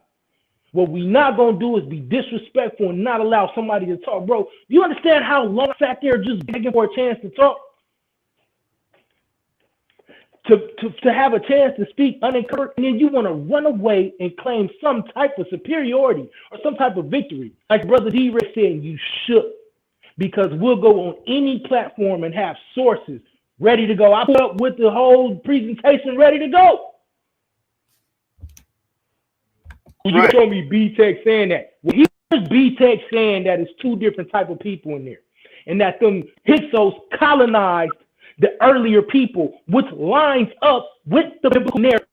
D: What we not gonna do is be disrespectful and not allow somebody to talk, bro. You understand how long I sat there just begging for a chance to talk? To have a chance to speak unencumbered, and then you want to run away and claim some type of superiority or some type of victory. Like Brother D-Ray said, you should. Because we'll go on any platform and have sources ready to go. I put up with the whole presentation ready to go. You show me B-Tech saying that. Well, here's B-Tech saying that it's two different type of people in there. And that them Hyksos colonized the earlier people, which lines up with the biblical narrative.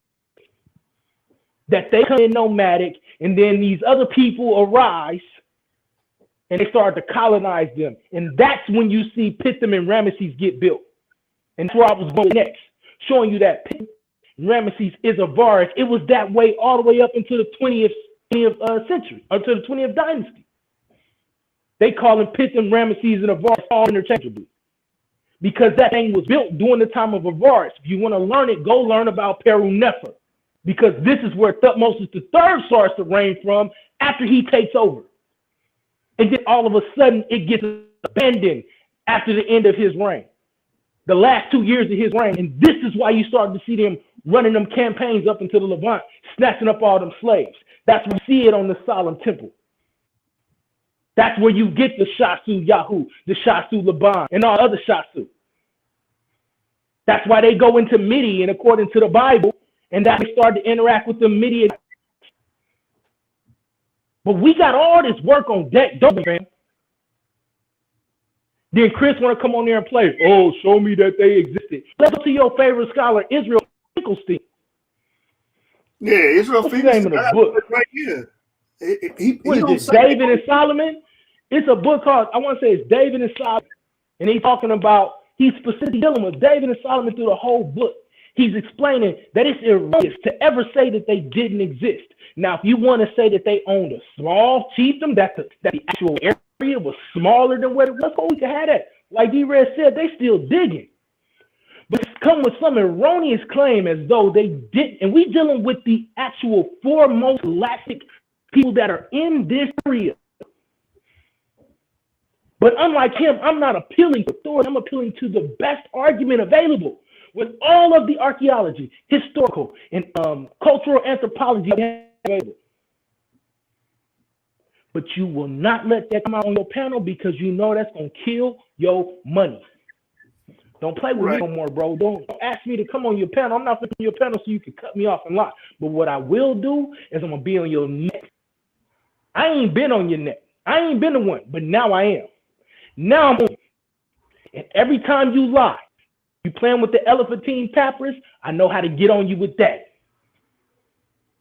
D: That they come in nomadic, and then these other people arise, and they start to colonize them. And that's when you see Pithom and Ramesses get built. And that's where I was going next, showing you that Pithom and Ramesses is Avaris. It was that way all the way up into the 20th century, or to the 20th dynasty. They call them Pithom, Ramesses, and Avaris all interchangeably. Because that thing was built during the time of Avaris. If you want to learn it, go learn about Peru Nefer. Because this is where Thutmose III starts to reign from after he takes over. And then all of a sudden, it gets abandoned after the end of his reign. The last 2 years of his reign. And this is why you started to see them running them campaigns up into the Levant, snatching up all them slaves. That's where you see it on the Solemn Temple. That's where you get the Shasu Yahoo, the Shasu Laban, and all other Shasu. That's why they go into Midian according to the Bible, and that they start to interact with the Midian. But we got all this work on deck, don't we, man? Then Chris want to come on there and play. Oh, show me that they existed. Let's go to your favorite scholar, Israel Finkelstein.
A: Yeah, Israel
D: What's the name of the book?
A: Right here.
D: What is it, David and Solomon? It's a book called, I want to say it's David and Solomon. And he's talking about, he's specifically dealing with David and Solomon through the whole book. He's explaining that it's erroneous to ever say that they didn't exist. Now, if you want to say that they owned a small chiefdom, that the actual area was smaller than what it was, we can have that. Like D-Red said, they still digging. But it's come with some erroneous claim as though they didn't. And we dealing with the actual foremost galactic people that are in this area. But unlike him, I'm not appealing to authority. I'm appealing to the best argument available with all of the archaeology, historical, and cultural anthropology available. But you will not let that come out on your panel because you know that's going to kill your money. Don't play with me no more, bro. Don't ask me to come on your panel. I'm not flipping your panel so you can cut me off and lie. But what I will do is I'm going to be on your neck. I ain't been on your neck. I ain't been the one, but now I am. Now I'm on you. And every time you lie, you playing with the Elephantine Papyrus, I know how to get on you with that.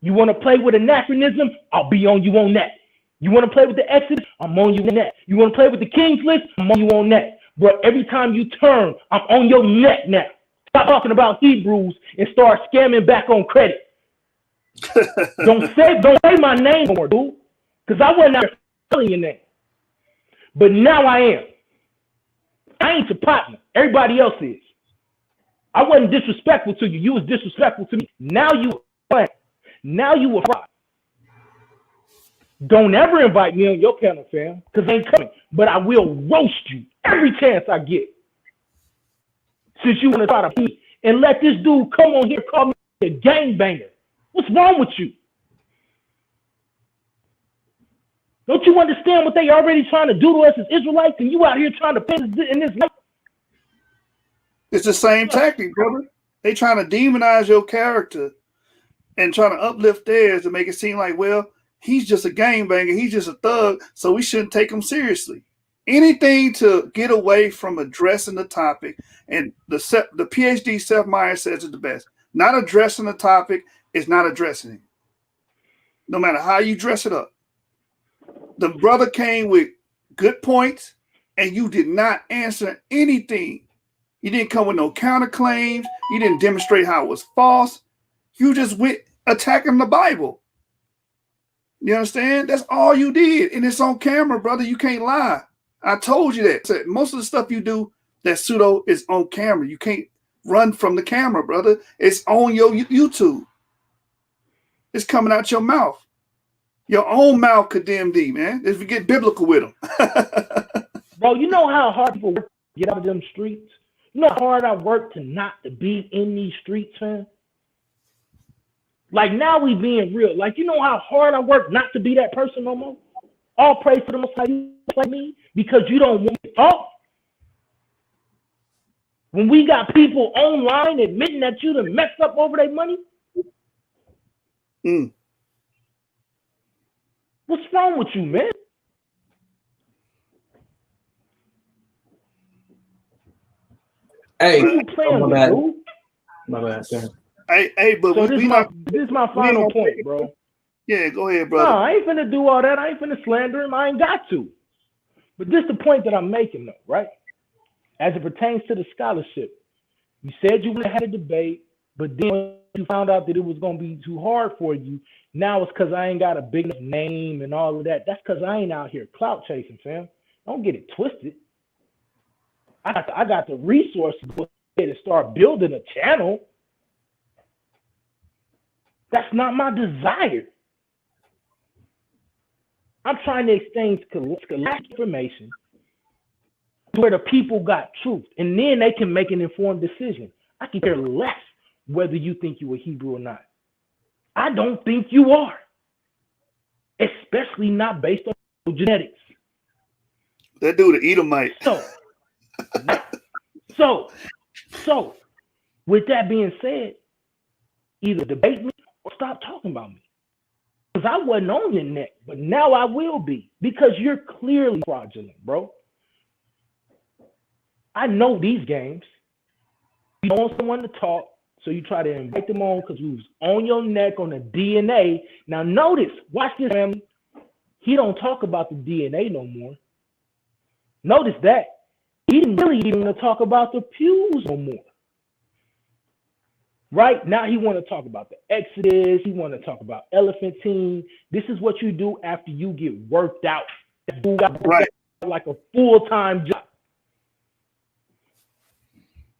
D: You want to play with anachronism? I'll be on you on that. You want to play with the Exodus? I'm on you on that. You want to play with the King's List? I'm on you on that. But every time you turn, I'm on your neck now. Stop talking about Hebrews and start scamming back on credit. Don't say my name anymore, dude. Because I wasn't out spelling your name. But now I am. I ain't your partner. Everybody else is. I wasn't disrespectful to you. You was disrespectful to me. Now you a friend. Now you a fraud. Don't ever invite me on your panel, fam, because I ain't coming. But I will roast you every chance I get. Since you want to try to beat and let this dude come on here and call me a gangbanger. What's wrong with you? Don't you understand what they already trying to do to us as Israelites, and you out here trying to put in this life?
A: It's the same tactic, brother. They trying to demonize your character and trying to uplift theirs to make it seem like, well, he's just a gangbanger, he's just a thug, so we shouldn't take him seriously. Anything to get away from addressing the topic, and the PhD Seth Meyers says it the best. Not addressing the topic is not addressing it. No matter how you dress it up. The brother came with good points, and you did not answer anything. You didn't come with no counterclaims. You didn't demonstrate how it was false. You just went attacking the Bible. You understand? That's all you did. And it's on camera, brother. You can't lie. I told you that. Most of the stuff you do that's pseudo is on camera. You can't run from the camera, brother. It's on your YouTube. It's coming out your mouth. Your own mouth condemned thee, man. If you get biblical with them.
D: Bro, you know how hard people work to get out of them streets? You know how hard I work to not to be in these streets, man? Like, now we being real. Like, you know how hard I work not to be that person no more? All praise to the Most High, you like me, because you don't want to talk. When we got people online admitting that you done messed up over their money, what's wrong with you, man?
E: Hey,
D: What are you playing with,
E: bad.
D: dude?
E: My bad, sir.
A: Hey, but
D: So this is my final
A: not,
D: point, bro.
A: Yeah, go ahead, brother.
D: No, I ain't finna do all that. I ain't finna slander him. I ain't got to. But this is the point that I'm making, though, right? As it pertains to the scholarship, you said you would have had a debate, but then when you found out that it was going to be too hard for you, now it's because I ain't got a big enough name and all of that. That's because I ain't out here clout chasing, fam. Don't get it twisted. I got the resources to start building a channel. That's not my desire. I'm trying to exchange scholastic information where the people got truth, and then they can make an informed decision. I can care less whether you think you a Hebrew or not. I don't think you are, especially not based on genetics.
A: That dude, the Edomite.
D: So, with that being said, either debate me or stop talking about me. Because I wasn't on your neck, but now I will be, because you're clearly fraudulent, bro. I know these games. You want someone to talk, so you try to invite them on because we was on your neck on the DNA. Now notice, watch this, family. He don't talk about the DNA no more. Notice that. He didn't really even want to talk about the pews no more. Right? Now he want to talk about the Exodus. He want to talk about Elephantine. This is what you do after you get worked out. You got worked out like a full-time job.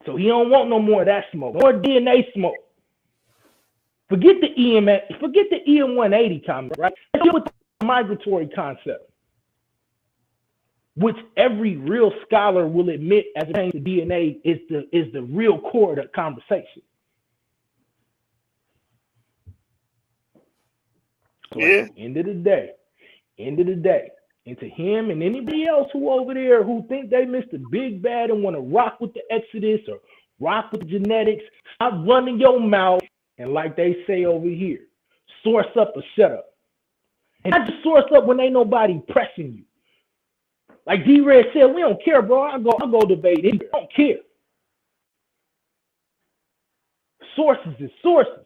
D: So he don't want no more of that smoke. No more DNA smoke. Forget the EM180 comment, right? Deal with the migratory concept, which every real scholar will admit as it pertains to DNA is the real core of the conversation. So at the end of the day, and to him and anybody else who over there who think they missed the big bad and want to rock with the Exodus or rock with the genetics, stop running your mouth and, like they say over here, source up or shut up. And not just source up when ain't nobody pressing you. Like D-Red said, we don't care, bro. I'll go debate it. I don't care. Sources is sources.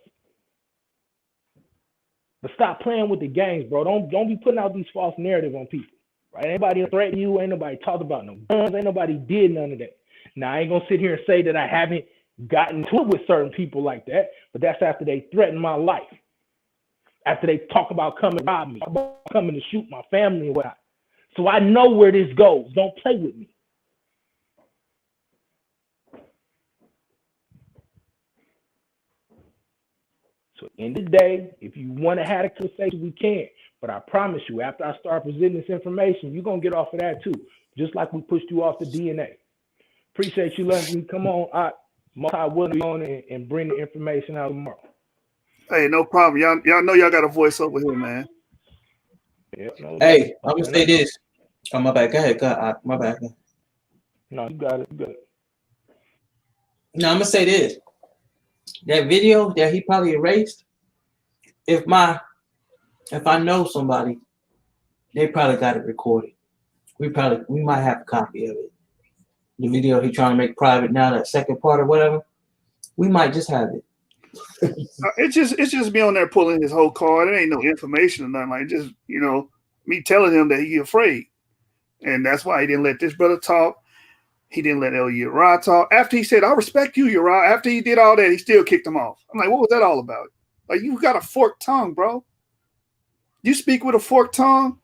D: But stop playing with the games, bro. Don't be putting out these false narratives on people. Right? Ain't nobody threatened you. Ain't nobody talked about no guns. Ain't nobody did none of that. Now, I ain't going to sit here and say that I haven't gotten to it with certain people like that, but that's after they threaten my life. After they talk about coming to rob me, about coming to shoot my family and whatnot. So I know where this goes. Don't play with me. So end of the day, if you want to have a conversation, we can. But I promise you, after I start presenting this information, you're going to get off of that too. Just like we pushed you off the DNA. Appreciate you letting me come on. I will be on and bring the information out tomorrow.
A: Hey, no problem. Y'all know y'all got a voice over here, man.
D: Yeah, no,
E: hey, I'm going to say this. Oh, my bad. Go ahead. My bad.
D: No, you got it.
E: No, I'm going to say this. That video that he probably erased, if I know somebody, they probably got it recorded. We might have a copy of it. The video he trying to make private now, that second part or whatever, we might just have it.
A: It's just me on there pulling his whole card. It ain't no information or nothing. Like, just, me telling him that he afraid. And that's why he didn't let this brother talk. He didn't let El Uriah talk. After he said, I respect you, Uriah. After he did all that, he still kicked him off. I'm like, what was that all about? Like, you got a forked tongue, bro. You speak with a forked tongue.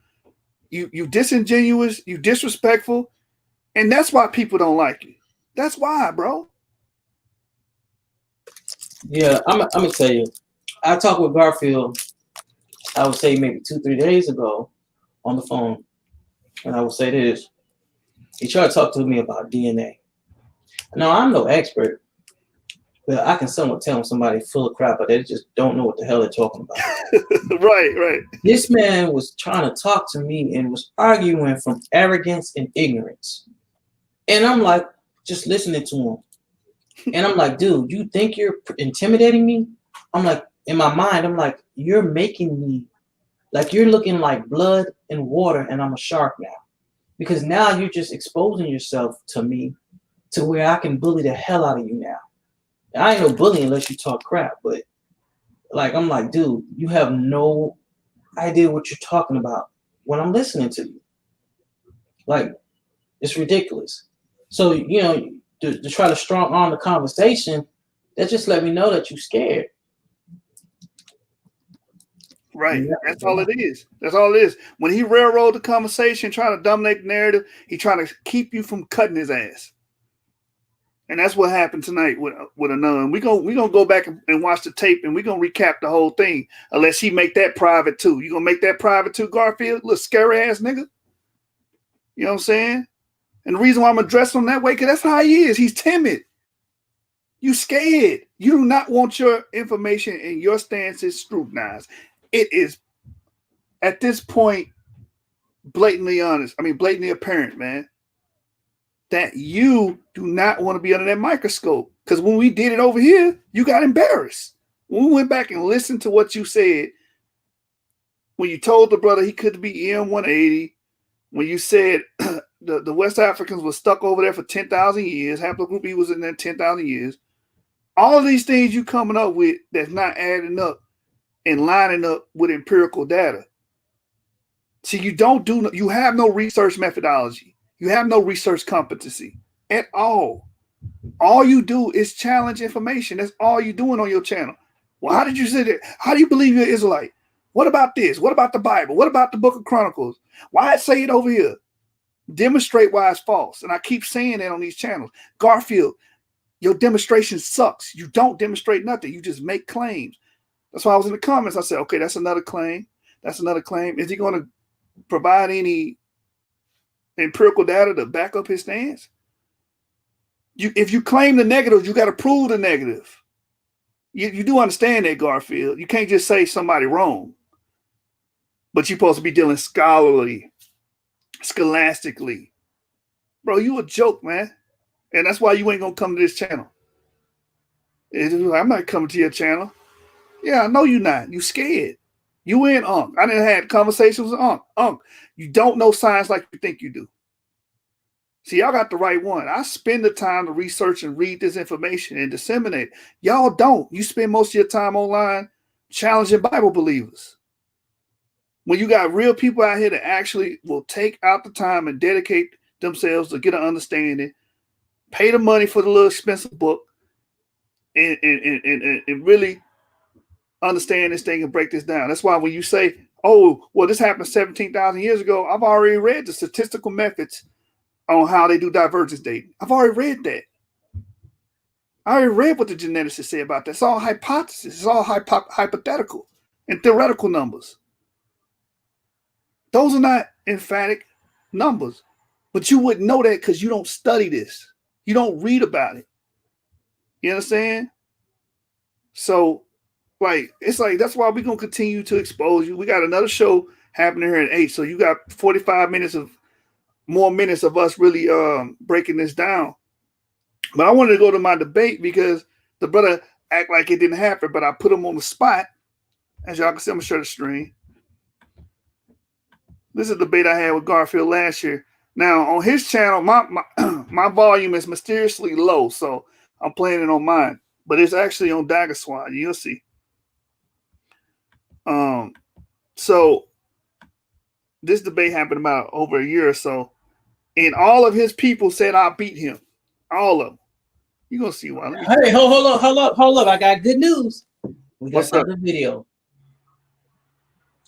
A: You disingenuous. You disrespectful. And that's why people don't like you. That's why, bro.
E: Yeah, I'm gonna tell you. I talked with Garfield, I would say maybe 2-3 days ago on the phone. And I would say this. He tried to talk to me about DNA. Now I'm no expert, but I can somewhat tell when somebody's full of crap, but they just don't know what the hell they're talking about.
A: Right.
E: This man was trying to talk to me and was arguing from arrogance and ignorance. And I'm like, just listening to him. And I'm like, dude, you think you're intimidating me? I'm like, in my mind, I'm like, you're making me, like you're looking like blood and water and I'm a shark now. Because now you're just exposing yourself to me to where I can bully the hell out of you now. I ain't no bully unless you talk crap, but like, I'm like, dude, you have no idea what you're talking about when I'm listening to you. Like, it's ridiculous. So, you know, to try to strong arm the conversation, that just let me know that you're scared.
A: Right. That's all it is. That's all it is. When he railroad the conversation, trying to dominate the narrative, he trying to keep you from cutting his ass. And that's what happened tonight with another. And we gonna go back and watch the tape, and we're gonna recap the whole thing. Unless he make that private too. You gonna make that private too, Garfield? Little scary ass nigga. You know what I'm saying? And the reason why I'm addressing him that way, because that's how he is. He's timid. You scared. You do not want your information and your stances scrutinized. It is, at this point, blatantly apparent, man, that you do not want to be under that microscope. Because when we did it over here, you got embarrassed. When we went back and listened to what you said, when you told the brother he couldn't be EM180, when you said the West Africans were stuck over there for 10,000 years, haplogroup E was in there 10,000 years, all of these things you coming up with that's not adding up and lining up with empirical data. See, you have no research methodology. You have no research competency at all. All you do is challenge information. That's all you're doing on your channel. Well, how did you say that? How do you believe you're Israelite? What about this? What about the Bible? What about the Book of Chronicles? Why it say it over here? Demonstrate why it's false. And I keep saying that on these channels. Garfield, your demonstration sucks. You don't demonstrate nothing. You just make claims. That's why I was in the comments. I said, okay, that's another claim. That's another claim. Is he going to provide any empirical data to back up his stance? If you claim the negative, you got to prove the negative. You do understand that, Garfield. You can't just say somebody wrong. But you're supposed to be dealing scholastically. Bro, you a joke, man. And that's why you ain't going to come to this channel. I'm not coming to your channel. Yeah, I know you're not. You scared. You in Unc. I done had conversations with Unc. Unc, you don't know science like you think you do. See, y'all got the right one. I spend the time to research and read this information and disseminate. Y'all don't. You spend most of your time online challenging Bible believers. When you got real people out here that actually will take out the time and dedicate themselves to get an understanding, pay the money for the little expensive book, and really understand this thing and break this down. That's why when you say, oh, well, this happened 17,000 years ago, I've already read the statistical methods on how they do divergence dating. I've already read that. I already read what the geneticists say about that. It's all hypothesis. It's all hypothetical and theoretical numbers. Those are not emphatic numbers. But you wouldn't know that because you don't study this. You don't read about it. You understand? So, it's like that's why we're going to continue to expose you. We got another show happening here at 8. So you got 45 minutes of us really breaking this down. But I wanted to go to my debate because the brother act like it didn't happen, but I put him on the spot. As y'all can see, I'm going to share the screen. This is a debate I had with Garfield last year. Now, on his channel, my volume is mysteriously low, so I'm playing it on mine. But it's actually on Dagger Squad. You'll see. So this debate happened about over a year or so, and all of his people said I beat him. All of them. You're gonna see why.
E: Hey, hold up. I got good news. We got the other video.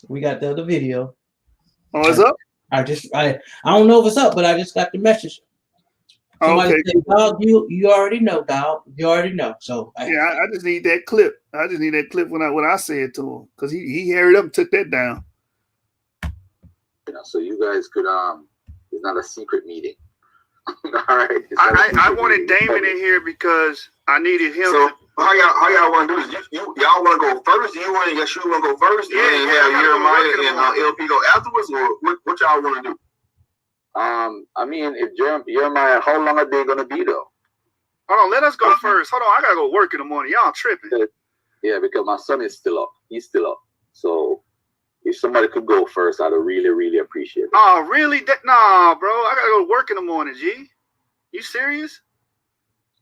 E: We got the other video.
A: Oh, it's up?
E: I don't know if it's up, but I just got the message. Somebody
A: Okay.
E: say, dog, you already know, dog. You already know. So
A: Yeah, I just need that clip. I just need that clip when I said to him, because he hurried up and took that down.
C: So you guys could it's not a secret meeting. All right.
A: I wanted Damon in here because I needed him.
F: So how y'all want to do this? Y'all want to go first? Do you want to go first?
A: Yeah,
F: and have Jeremiah and LP go afterwards, or what y'all want to do?
C: I mean, if Jeremiah, how long are they gonna be though?
A: Hold on, let us go first. Hold on, I gotta go work in the morning. Y'all tripping.
C: Yeah, because my son is still up. He's still up. So if somebody could go first, I'd really, really appreciate it.
A: Oh, really? Nah, bro. I gotta go to work in the morning, G. You serious?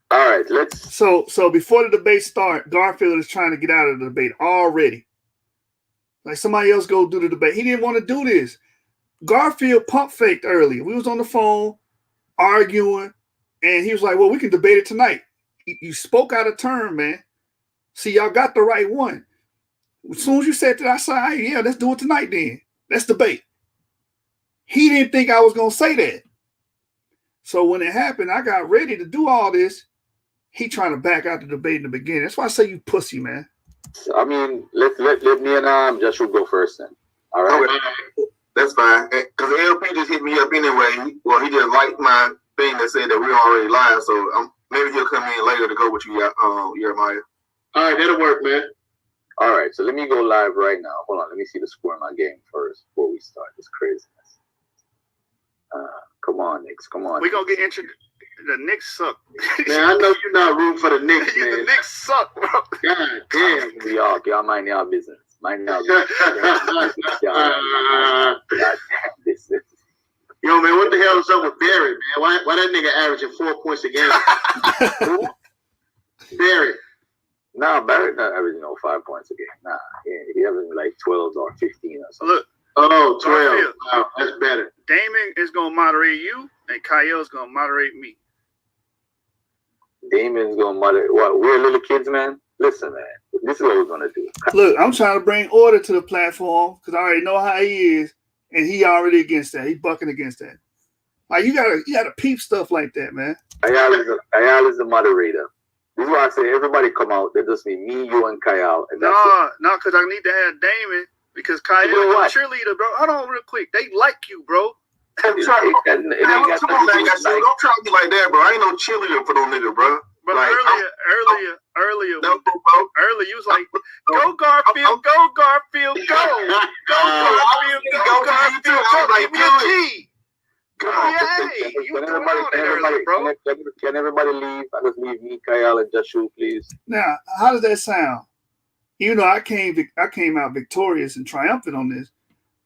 C: All right, let's.
A: So before the debate start, Garfield is trying to get out of the debate already. Like somebody else go do the debate. He didn't want to do this. Garfield pump faked earlier. We was on the phone arguing, and he was like, "Well, we can debate it tonight." You spoke out of turn, man. See, y'all got the right one. As soon as you said that, I said, "Yeah, let's do it tonight. Then let's debate." He didn't think I was gonna say that. So when it happened, I got ready to do all this. He trying to back out the debate in the beginning. That's why I say you pussy, man.
C: I mean, let me and Joshua go first then. All right.
F: Okay. That's fine. Because LP just hit me up anyway. Well, he just liked my thing that said that we already live. So maybe he'll come in later to go with you, Jeremiah.
G: All right, that'll work, man.
C: All right, so let me go live right now. Hold on, let me see the score in my game first before we start this craziness. Come on, Knicks. Come on.
A: We're going to get introduced. The Knicks suck.
G: Man, I know you're not rooting for the Knicks, man.
A: The Knicks suck, bro.
G: God damn.
C: Y'all mind y'all business. Mind y'all business. God damn business.
G: Yo, man, what the hell is up with Barrett, man? Why that nigga averaging 4 points a game? Barrett.
C: Nah, Barrett not averaging 5 points a game. Nah, he averaging like 12 or 15 or something.
A: Look.
G: Oh, 12. Wow, that's better.
A: Damon is going to moderate you, and Kyle is going to moderate me.
C: Damon's going to moderate. What? We're little kids, man. Listen, man. This is what we're going to do.
A: Look, I'm trying to bring order to the platform because I already know how he is, and he already against that. He bucking against that. Like you gotta peep stuff like that, man.
C: Kyle is the moderator. This is why I say everybody come out. They just need me, you, and Kyle. And
A: no, because I need to have Damon because Kyle is a cheerleader, bro. Hold on real quick. They like you, bro.
F: Don't try me like that, bro. I ain't no cheerleader for no nigga, bro.
A: But
F: like,
A: earlier, you was like, go Garfield, go Garfield, go Garfield, go Garfield, go. Give me a G. Hey, you doing all that earlier, bro.
C: Can everybody leave? I just leave me, Kyle, and Joshua, please.
A: Now, how does that sound? You know, I came out victorious and triumphant on this,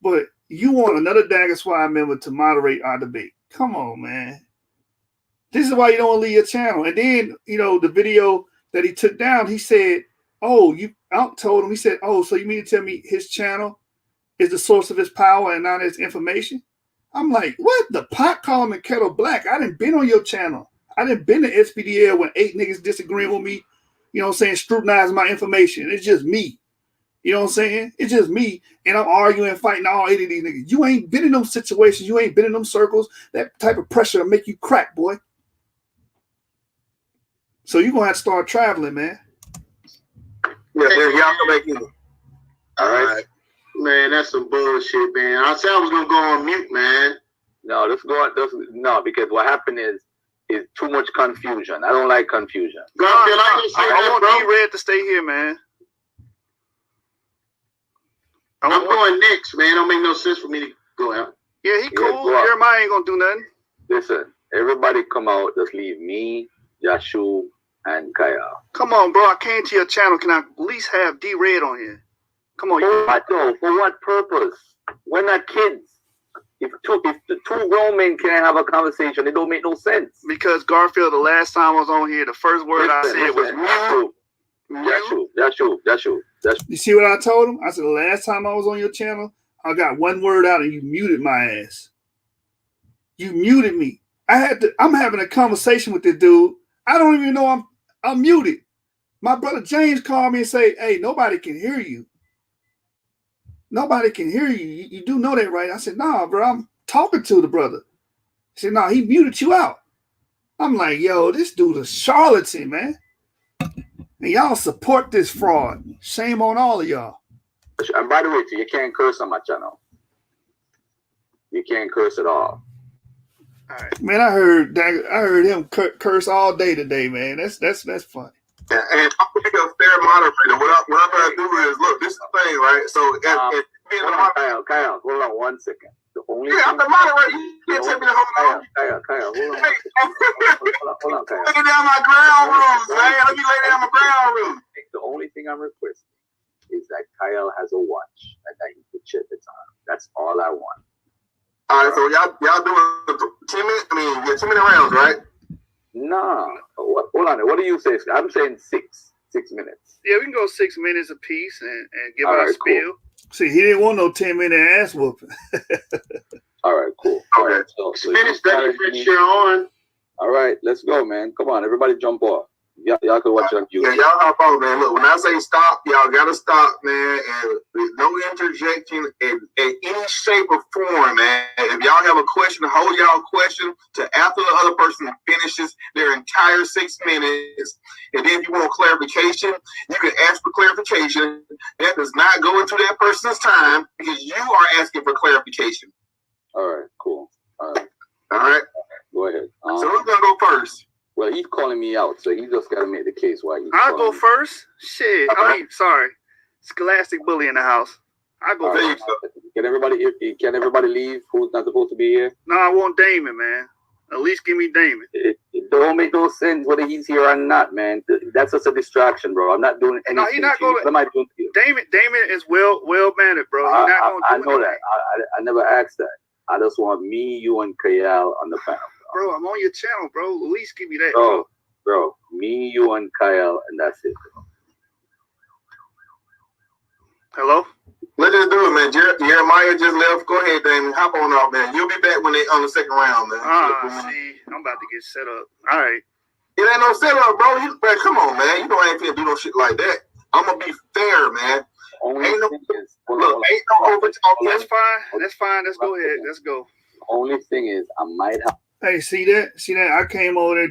A: but you want another Dagger Squad member to moderate our debate. Come on, man. This is why you don't want to leave your channel. And then, you know, the video that he took down, he said, I told him, he said, so you mean to tell me his channel is the source of his power and not his information? I'm like, what? The pot calling and kettle black. I didn't been on your channel. I didn't been to SPDL when 8 niggas disagreeing with me, you know what I'm saying, scrutinizing my information. It's just me. You know what I'm saying? It's just me. And I'm arguing and fighting all 8 of these niggas. You ain't been in them situations. You ain't been in them circles. That type of pressure will make you crack, boy. So you're going to have to start traveling, man.
F: Yeah, y'all come back in.
G: All right. Man, that's some bullshit, man. I said I was going to go on mute, man.
C: No, because what happened is too much confusion. I don't like confusion.
G: Garfield,
A: I want D-Red to stay here, man.
G: I'm going next, man. It don't make no sense for me to go out.
A: Yeah, he cool. Jeremiah ain't going to do nothing.
C: Listen, everybody come out. Just leave me, Joshua, and Kyle.
A: Come on, bro. I came to your channel. Can I at least have D-Red on here? Come on.
C: For what purpose? We're not kids. If the two grown men can't have a conversation, it don't make no sense.
A: Because Garfield, the last time I was on here, the first word I said was Joshua. You see what I told him? I said, the last time I was on your channel, I got one word out and you muted my ass. You muted me. I'm having a conversation with this dude. I don't even know I'm muted. My brother James called me and say, hey, nobody can hear you. Nobody can hear you. You do know that, right? I said, nah, bro, I'm talking to the brother. He said, nah, he muted you out. I'm like, yo, this dude is charlatan, man. And y'all support this fraud. Shame on all of y'all.
C: And by the way, you can't curse on my channel. You can't curse at all.
A: All right, man. I heard him curse all day today, man. That's funny.
F: And I'm being a fair moderator. What I'm going to do is, look, this is the thing, right? So, being a moderator.
C: Kyle, hold on 1 second.
F: I'm the moderator. You can't tell me to hold on.
C: Kyle, hold on. Hold on, Kyle.
F: Lay down my ground rules, man. Let me lay down my ground rules.
C: The only thing I'm requesting is that Kyle has a watch and that he can check the time. That's all I want.
F: All right, so y'all doing 10 minutes? 10 minute rounds, right?
C: No. Hold on. What do you say? I'm saying 6 minutes.
A: Yeah, we can go 6 minutes apiece and give
C: all
A: our
C: right,
A: spiel.
C: cool.
A: See, he didn't want no 10-minute ass whooping.
C: All right, cool.
F: Okay.
C: Right, so
G: Finish that French you're on.
C: All right, let's go, man. Come on, everybody jump off. Y'all can watch it on YouTube.
F: Yeah, y'all hop on, man. Look, when I say stop, y'all gotta stop, man. And with no interjection in any shape or form, man. If y'all have a question, hold y'all question to after the other person finishes their entire 6 minutes. And then if you want clarification, you can ask for clarification. That does not go into that person's time because you are asking for clarification.
C: All right, cool. All right.
F: All right.
C: Go ahead.
F: So who's gonna go first?
C: Well, he's calling me out, so he just got to make the case why he's
A: I'll go
C: me.
A: first. Shit. Sorry. Scholastic bully in the house. I'll go first.
C: Can everybody leave? Who's not supposed to be here?
A: No, I want Damon, man. At least give me Damon.
C: It don't make no sense whether he's here or not, man. That's just a distraction, bro. I'm not doing anything.
A: No, he's not going to.
C: What am I doing to you?
A: Damon is well mannered, bro. He's not going to do
C: I know
A: anything.
C: that. I never asked that. I just want me, you, and Kyle on the panel.
A: Bro, I'm on your channel, bro. At least give me that,
C: bro. Me, you, and Kyle, and that's it. Bro.
A: Hello?
F: Let's just do it, man. Jeremiah just left. Go ahead, Damon. Hop on off, man. You'll be back when they on the second round, man.
A: See, I'm about to get set up. All right.
F: It ain't no setup, bro. Man, come on, man. You know I ain't finna do no shit like that. I'm gonna be fair, man. Ain't no overtalking.
A: That's fine. That's fine. Let's go ahead. Let's go.
C: Only thing is, I might have.
A: Hey, see that? I came over there,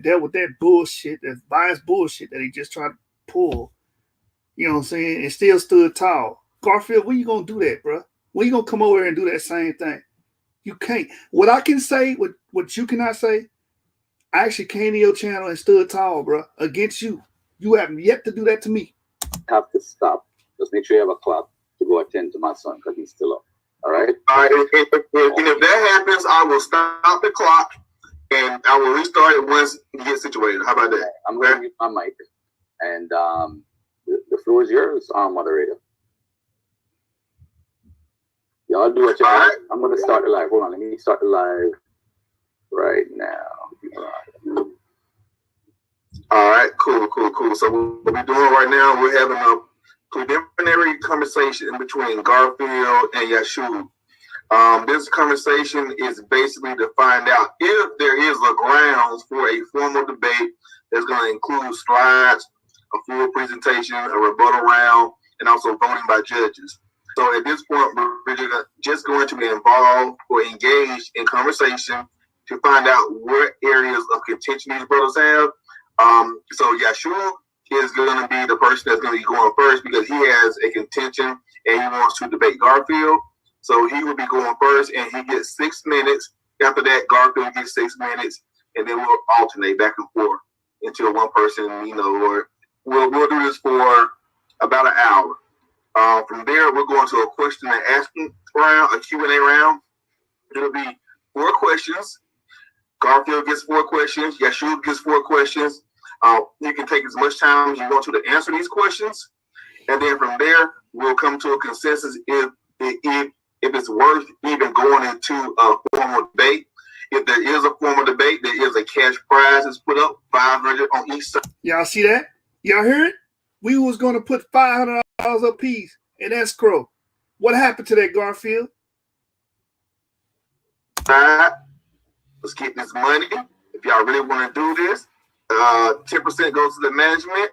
A: dealt with that bullshit, that biased bullshit that he just tried to pull. You know what I'm saying? And still stood tall. Garfield, when you gonna do that, bro? When you gonna come over here and do that same thing? You can't. What I can say, what you cannot say, I actually came to your channel and stood tall, bro, against you. You haven't yet to do that to me.
C: Have to stop. Just make sure you have a clock to go attend to my son because he's still up. All right.
F: All right. And if that happens, I will stop the clock and I will restart it once you get situated. How about that?
C: I'm going to mute my mic, and the floor is yours, moderator. Y'all do what you want. Right. I'm going to start the live. Hold on. Let me start the live right now.
F: All right. Cool. So what we're doing right now, we're having a preliminary conversation between Garfield and Yashub. This conversation is basically to find out if there is a grounds for a formal debate that's going to include slides, a full presentation, a rebuttal round, and also voting by judges. So at this point, we're just going to be involved or engaged in conversation to find out what areas of contention these brothers have. So Yashub is going to be the person that's going to be going first because he has a contention and he wants to debate Garfield. So he will be going first and he gets 6 minutes. After that, Garfield gets 6 minutes and then we'll alternate back and forth until one person, or we'll do this for about an hour. From there, we're going to a question and asking round, a Q&A round. It'll be 4 questions. Garfield gets 4 questions. Yashub gets 4 questions. You can take as much time as you want to answer these questions. And then from there, we'll come to a consensus if it's worth even going into a formal debate. If there is a formal debate, there is a cash prize that's put up, $500 on each side. Y'all see that? Y'all hear it? We was going to put $500 a piece in escrow. What happened to that, Garfield? Let's get this money. If y'all really want to do this, 10% goes to the management.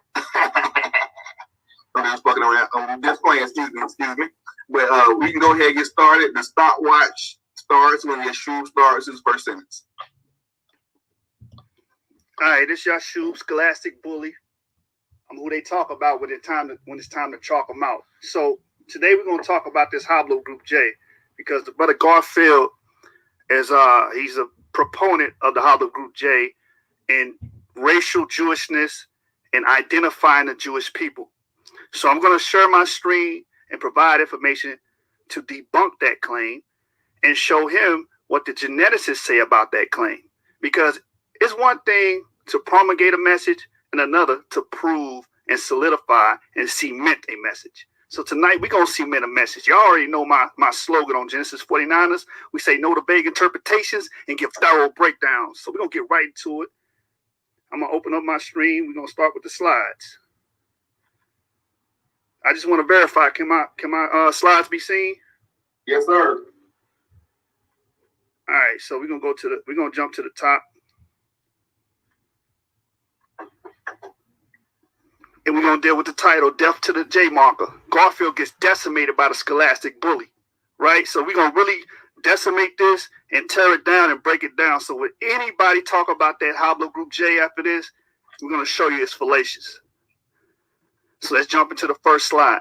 F: I'm just fucking around. I'm just playing. Excuse me. But we can go ahead and get started. The stopwatch starts when your shoe starts his first sentence.
A: All right, this Yashub, Scholastic Bully. I'm who they talk about when it's time to chalk them out. So today we're going to talk about this Hoblo Group J, because the brother Garfield is he's a proponent of the Hoblo Group J in racial Jewishness and identifying the Jewish people. So I'm going to share my screen and provide information to debunk that claim and show him what the geneticists say about that claim. Because it's one thing to promulgate a message and another to prove and solidify and cement a message. So tonight we're going to cement a message. You already know my slogan on Genesis 49ers. We say no to vague interpretations and give thorough breakdowns. So we're going to get right into it. I'm going to open up my screen. We're going to start with the slides. I just want to verify, can my slides be seen?
F: Yes, sir.
A: All right, so we're gonna jump to the top. And we're going to deal with the title, Death to the J Marker. Garfield gets decimated by the Scholastic Bully, right? So we're going to really decimate this and tear it down and break it down. So when anybody talk about that Hoblo Group J after this, we're going to show you it's fallacious. So let's jump into the first slide.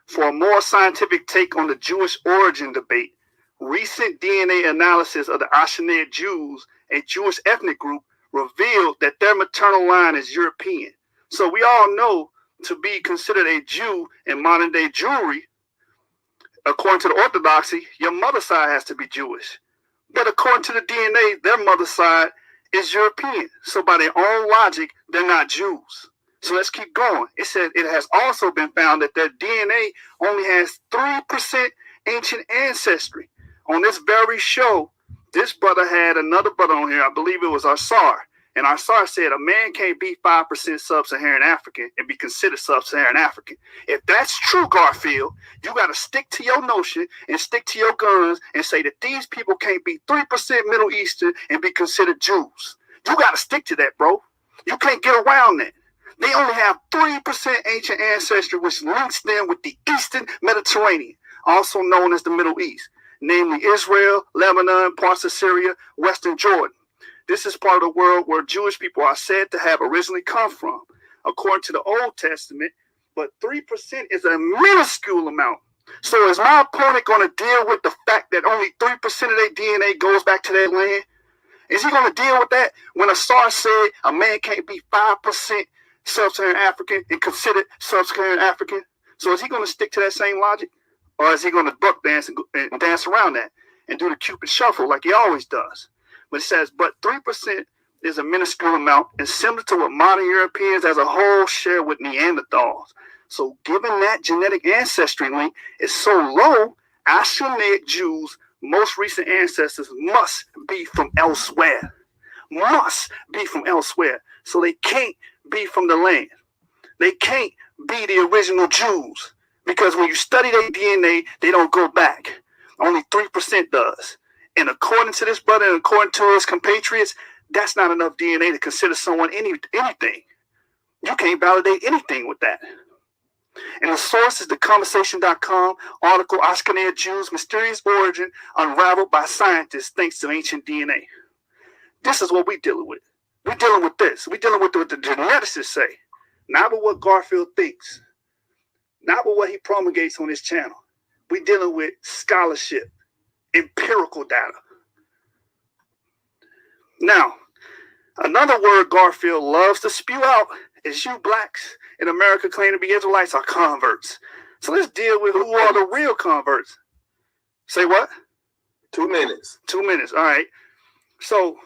A: For a more scientific take on the Jewish origin debate, recent DNA analysis of the Ashanid Jews, a Jewish ethnic group, revealed that their maternal line is European. So we all know to be considered a Jew in modern day Jewry, according to the Orthodoxy, your mother's side has to be Jewish. But according to the DNA, their mother's side is European. So by their own logic, they're not Jews. So let's keep going. It said it has also been found that their DNA only has 3% ancient ancestry. On this very show, this brother had another brother on here. I believe it was Arsar. And Arsar said a man can't be 5% sub-Saharan African and be considered sub-Saharan African. If that's true, Garfield, you got to stick to your notion and stick to your guns and say that these people can't be 3% Middle Eastern and be considered Jews. You got to stick to that, bro. You can't get around that. They only have 3% ancient ancestry, which links them with the Eastern Mediterranean, also known as the Middle East, namely Israel, Lebanon, parts of Syria, Western Jordan. This is part of the world where Jewish people are said to have originally come from, according to the Old Testament, but 3% is a minuscule amount. So is my opponent going to deal with the fact that only 3% of their DNA goes back to their land? Is he going to deal with that when Asar said a man can't be 5% sub-Saharan African and considered sub-Saharan African? So is he going to stick to that same logic? Or is he going to buck dance and dance around that and do the Cupid shuffle like he always does? But it says, but 3% is a minuscule amount and similar to what modern Europeans as a whole share with Neanderthals. So given that genetic ancestry link is so low, Ashanid Jews' most recent ancestors must be from elsewhere. Must be from elsewhere. So they can't be from the land. They can't be the original Jews. Because when you study their DNA, they don't go back. Only 3% does. And according to this brother and according to his compatriots, that's not enough DNA to consider someone anything. You can't validate anything with that. And the source is theconversation.com article, Ashkenaz Jews' mysterious origin unraveled by scientists thanks to ancient DNA. This is what we're dealing with. We're dealing with this. We're dealing with what the geneticists say. Not with what Garfield thinks. Not with what he promulgates on his channel. We're dealing with scholarship, empirical data. Now, another word Garfield loves to spew out is you blacks in America claim to be Israelites are converts. So let's deal with who are the real converts. Say what?
F: 2 minutes.
A: 2 minutes. All right. So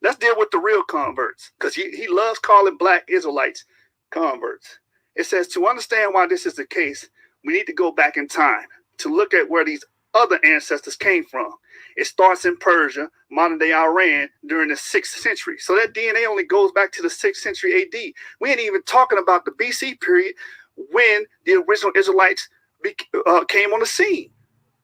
A: let's deal with the real converts because he loves calling black Israelites converts. It says to understand why this is the case, we need to go back in time to look at where these other ancestors came from. It starts in Persia, modern day Iran, during the 6th century. So that DNA only goes back to the 6th century AD. We ain't even talking about the BC period when the original Israelites came on the scene.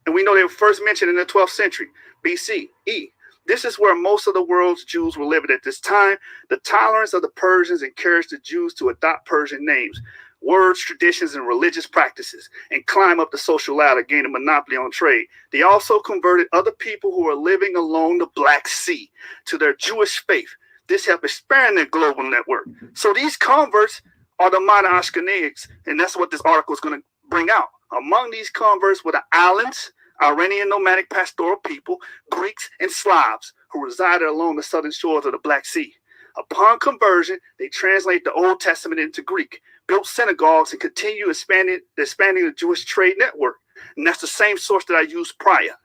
A: And we know they were first mentioned in the 12th century, BCE. This is where most of the world's Jews were living at this time. The tolerance of the Persians encouraged the Jews to adopt Persian names, words, traditions, and religious practices, and climb up the social ladder, gain a monopoly on trade. They also converted other people who were living along the Black Sea to their Jewish faith. This helped expand their global network. So these converts are the modern Ashkenazis, and that's what this article is going to bring out. Among these converts were the islands, Iranian nomadic pastoral people, Greeks, and Slavs who resided along the southern shores of the Black Sea. Upon conversion, they translated the Old Testament into Greek, built synagogues, and continued expanding the Jewish trade network. And that's the same source that I used prior.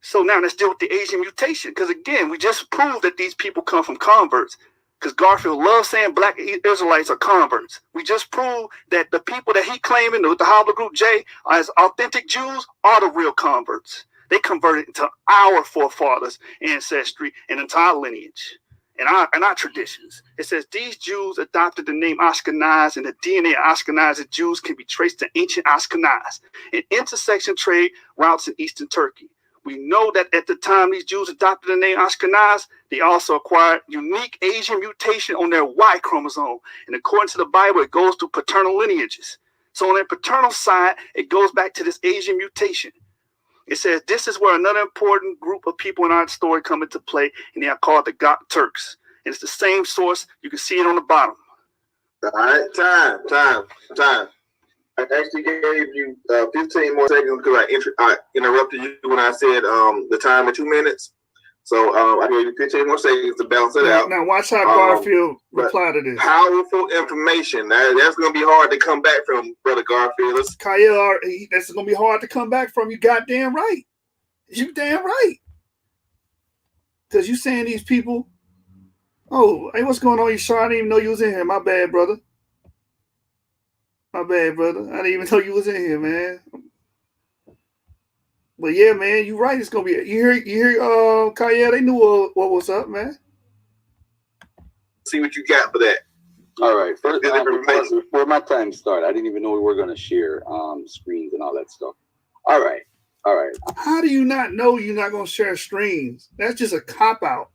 A: So now let's deal with the Asian mutation, because again, we just proved that these people come from converts. Because Garfield loves saying black Israelites are converts. We just proved that the people that he claiming with the Haplogroup J as authentic Jews are the real converts. They converted into our forefathers' ancestry and into our lineage and our traditions. It says these Jews adopted the name Ashkenaz, and the DNA of Ashkenazi Jews can be traced to ancient Ashkenaz and intersection trade routes in eastern Turkey. We know that at the time these Jews adopted the name Ashkenaz, they also acquired unique Asian mutation on their Y chromosome. And according to the Bible, it goes through paternal lineages. So on their paternal side, it goes back to this Asian mutation. It says this is where another important group of people in our story come into play, and they are called the Gok Turks. And it's the same source. You can see it on the bottom.
F: All right, time. I actually gave you 15 more seconds because I interrupted you when I said the time of 2 minutes. So I gave you 15 more seconds to balance it out.
A: Now watch how Garfield reply to this.
F: Powerful information. That's going to be hard to come back from, Brother Garfield.
A: Kyle, that's going to be hard to come back from. You goddamn right. You damn right. Because you saying these people, oh, hey, what's going on? You sure I didn't even know you was in here. My bad, brother. My bad, brother. I didn't even know you was in here, man. But yeah, man, you right. It's gonna be. You hear, Kyle? They knew what was up, man.
F: See what you got for that.
H: All right. First, before my time started, I didn't even know we were gonna share screens and all that stuff. All right.
A: How do you not know you're not gonna share screens? That's just a cop out,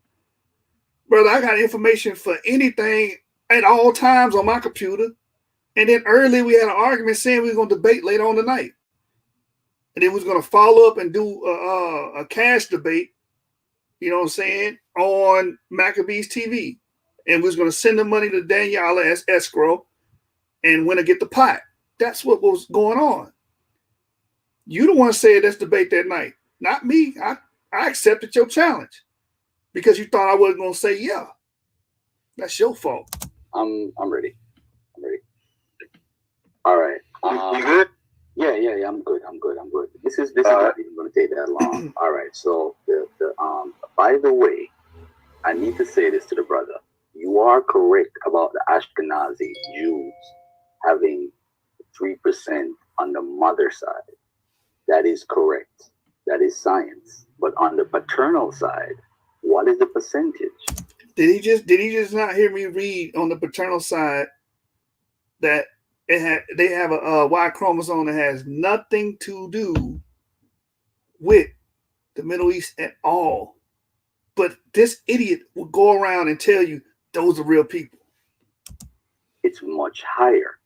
A: brother. I got information for anything at all times on my computer. And then earlier we had an argument saying we were going to debate later on tonight. And then we was going to follow up and do a cash debate, you know what I'm saying, on Maccabees TV. And we was going to send the money to Daniela as escrow and when to get the pot. That's what was going on. You the one said let's debate that night. Not me. I accepted your challenge because you thought I wasn't going to say yeah. That's your fault.
H: I'm ready. All right.
F: You good?
H: Yeah. I'm good. This is not even going to take that long. All right. So by the way, I need to say this to the brother. You are correct about the Ashkenazi Jews having 3% on the mother side. That is correct. That is science. But on the paternal side, what is the percentage?
A: Did he just not hear me read on the paternal side that they have a Y chromosome that has nothing to do with the Middle East at all? But this idiot will go around and tell you those are real people.
H: It's much higher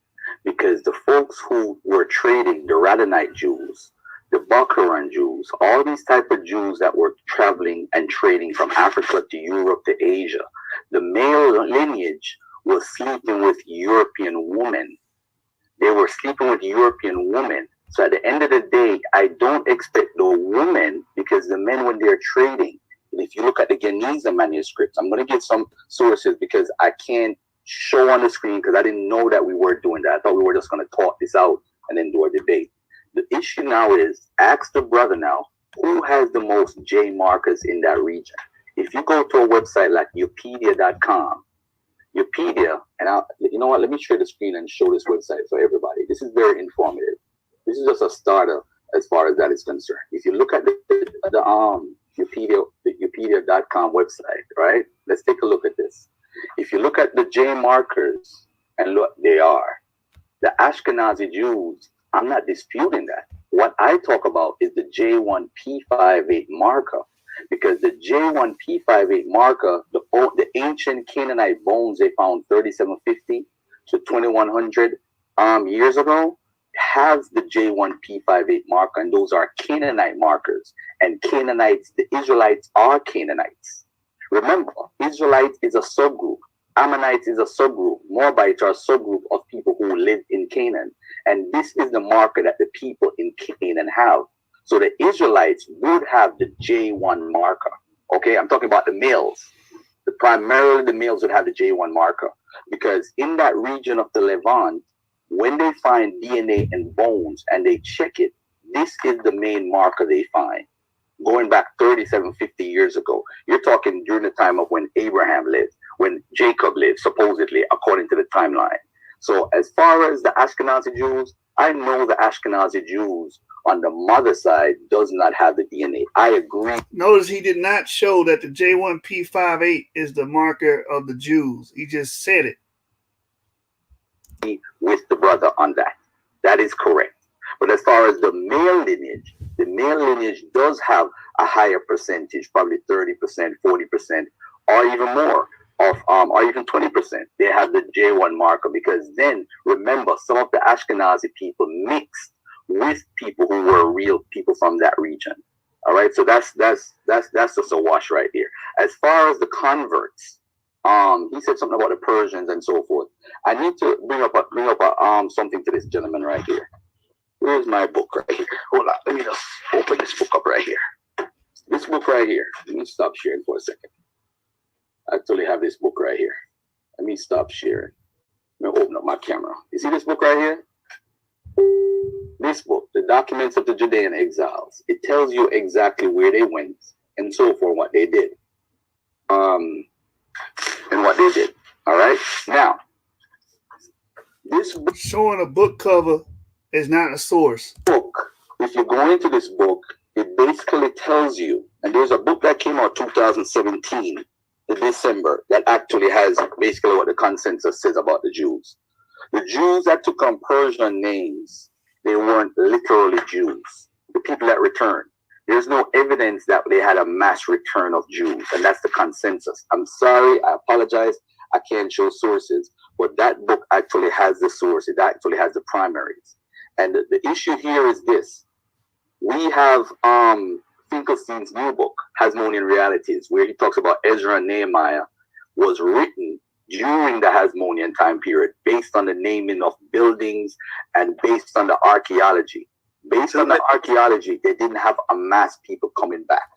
H: because the folks who were trading, the Radhanite Jews, the Bukharan Jews, all these type of Jews that were traveling and trading from Africa to Europe to Asia, the male lineage was sleeping with European women. They were sleeping with European women. So at the end of the day, I don't expect the women, because the men, when they're trading, and if you look at the Geniza manuscripts, I'm going to get some sources because I can't show on the screen because I didn't know that we were doing that. I thought we were just going to talk this out and then do a debate. The issue now is, ask the brother now, who has the most J markers in that region? If you go to a website like Wikipedia.com, Wikipedia, and you know what? Let me share the screen and show this website for everybody. This is very informative. This is just a starter as far as that is concerned. If you look at the Wikipedia.com website, right? Let's take a look at this. If you look at the J markers, and look, they are the Ashkenazi Jews. I'm not disputing that. What I talk about is the J1P58 marker. Because the J1P58 marker, the ancient Canaanite bones they found 3750 to 2100 years ago, has the J1P58 marker, and those are Canaanite markers. And Canaanites, the Israelites are Canaanites. Remember, Israelites is a subgroup. Ammonites is a subgroup. Moabites are a subgroup of people who live in Canaan. And this is the marker that the people in Canaan have. So the Israelites would have the J1 marker. Okay, I'm talking about the males. Primarily the males would have the J1 marker. Because in that region of the Levant, when they find DNA and bones and they check it, this is the main marker they find. Going back 37, 50 years ago. You're talking during the time of when Abraham lived, when Jacob lived, supposedly, according to the timeline. So as far as the Ashkenazi Jews, I know the Ashkenazi Jews on the mother side does not have the DNA. I agree.
A: Notice he did not show that the J1P58 is the marker of the Jews. He just said it.
H: With the brother on that. That is correct. But as far as the male lineage does have a higher percentage, probably 30%, 40%, or even more of, or even 20%. They have the J1 marker because then remember some of the Ashkenazi people mixed with people who were real people from that region. All right, so that's just a wash right here. As far as the converts, he said something about the Persians and so forth. I need to bring up something to this gentleman right here. Where's my book right here? Hold on, let me just open this book up right here. This book right here. Let me stop sharing for a second. I actually have this book right here. Let me stop sharing. Let me open up my camera. You see this book right here? This book, The Documents of the Judean Exiles. It tells you exactly where they went and so forth, what they did. And what they did. All right? Now, this book,
A: showing a book cover is not a source.
H: If you go into this book, it basically tells you, and there's a book that came out 2017, in December, that actually has basically what the consensus says about the Jews. The Jews that took on Persian names, they weren't literally Jews. The people that returned. There's no evidence that they had a mass return of Jews, and that's the consensus. I'm sorry, I apologize, I can't show sources, but that book actually has the source. It actually has the primaries. And the issue here is this. We have Finkelstein's new book, Hasmonean Realities, where he talks about Ezra and Nehemiah was written during the Hasmonean time period, based on the naming of buildings and based on the archaeology. Based on the archaeology, they didn't have a mass people coming back.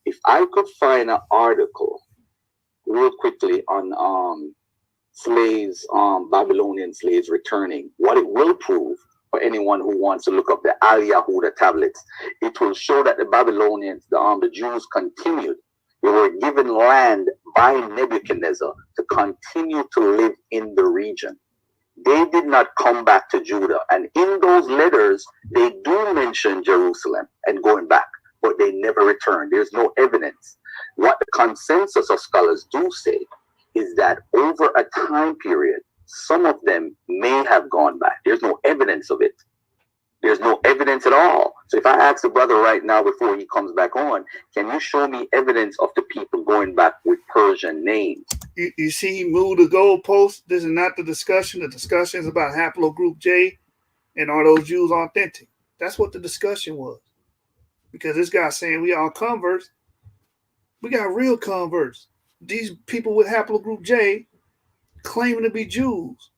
H: If I could find an article real quickly on slaves, Babylonian slaves returning, what it will prove for anyone who wants to look up the Al Yahuda tablets, it will show that the Babylonians, the Jews continued. They were given land by Nebuchadnezzar to continue to live in the region. They did not come back to Judah. And in those letters, they do mention Jerusalem and going back, but they never returned. There's no evidence. What the consensus of scholars do say is that over a time period, some of them may have gone back. There's no evidence of it. There's no evidence at all. So if I ask the brother right now before he comes back on, can you show me evidence of the people going back with Persian names?
A: You see, he moved the goalpost. This is not the discussion. The discussion is about haplogroup J and are those Jews authentic? That's what the discussion was. Because this guy's saying we all converts. We got real converts. These people with haplogroup J claiming to be Jews.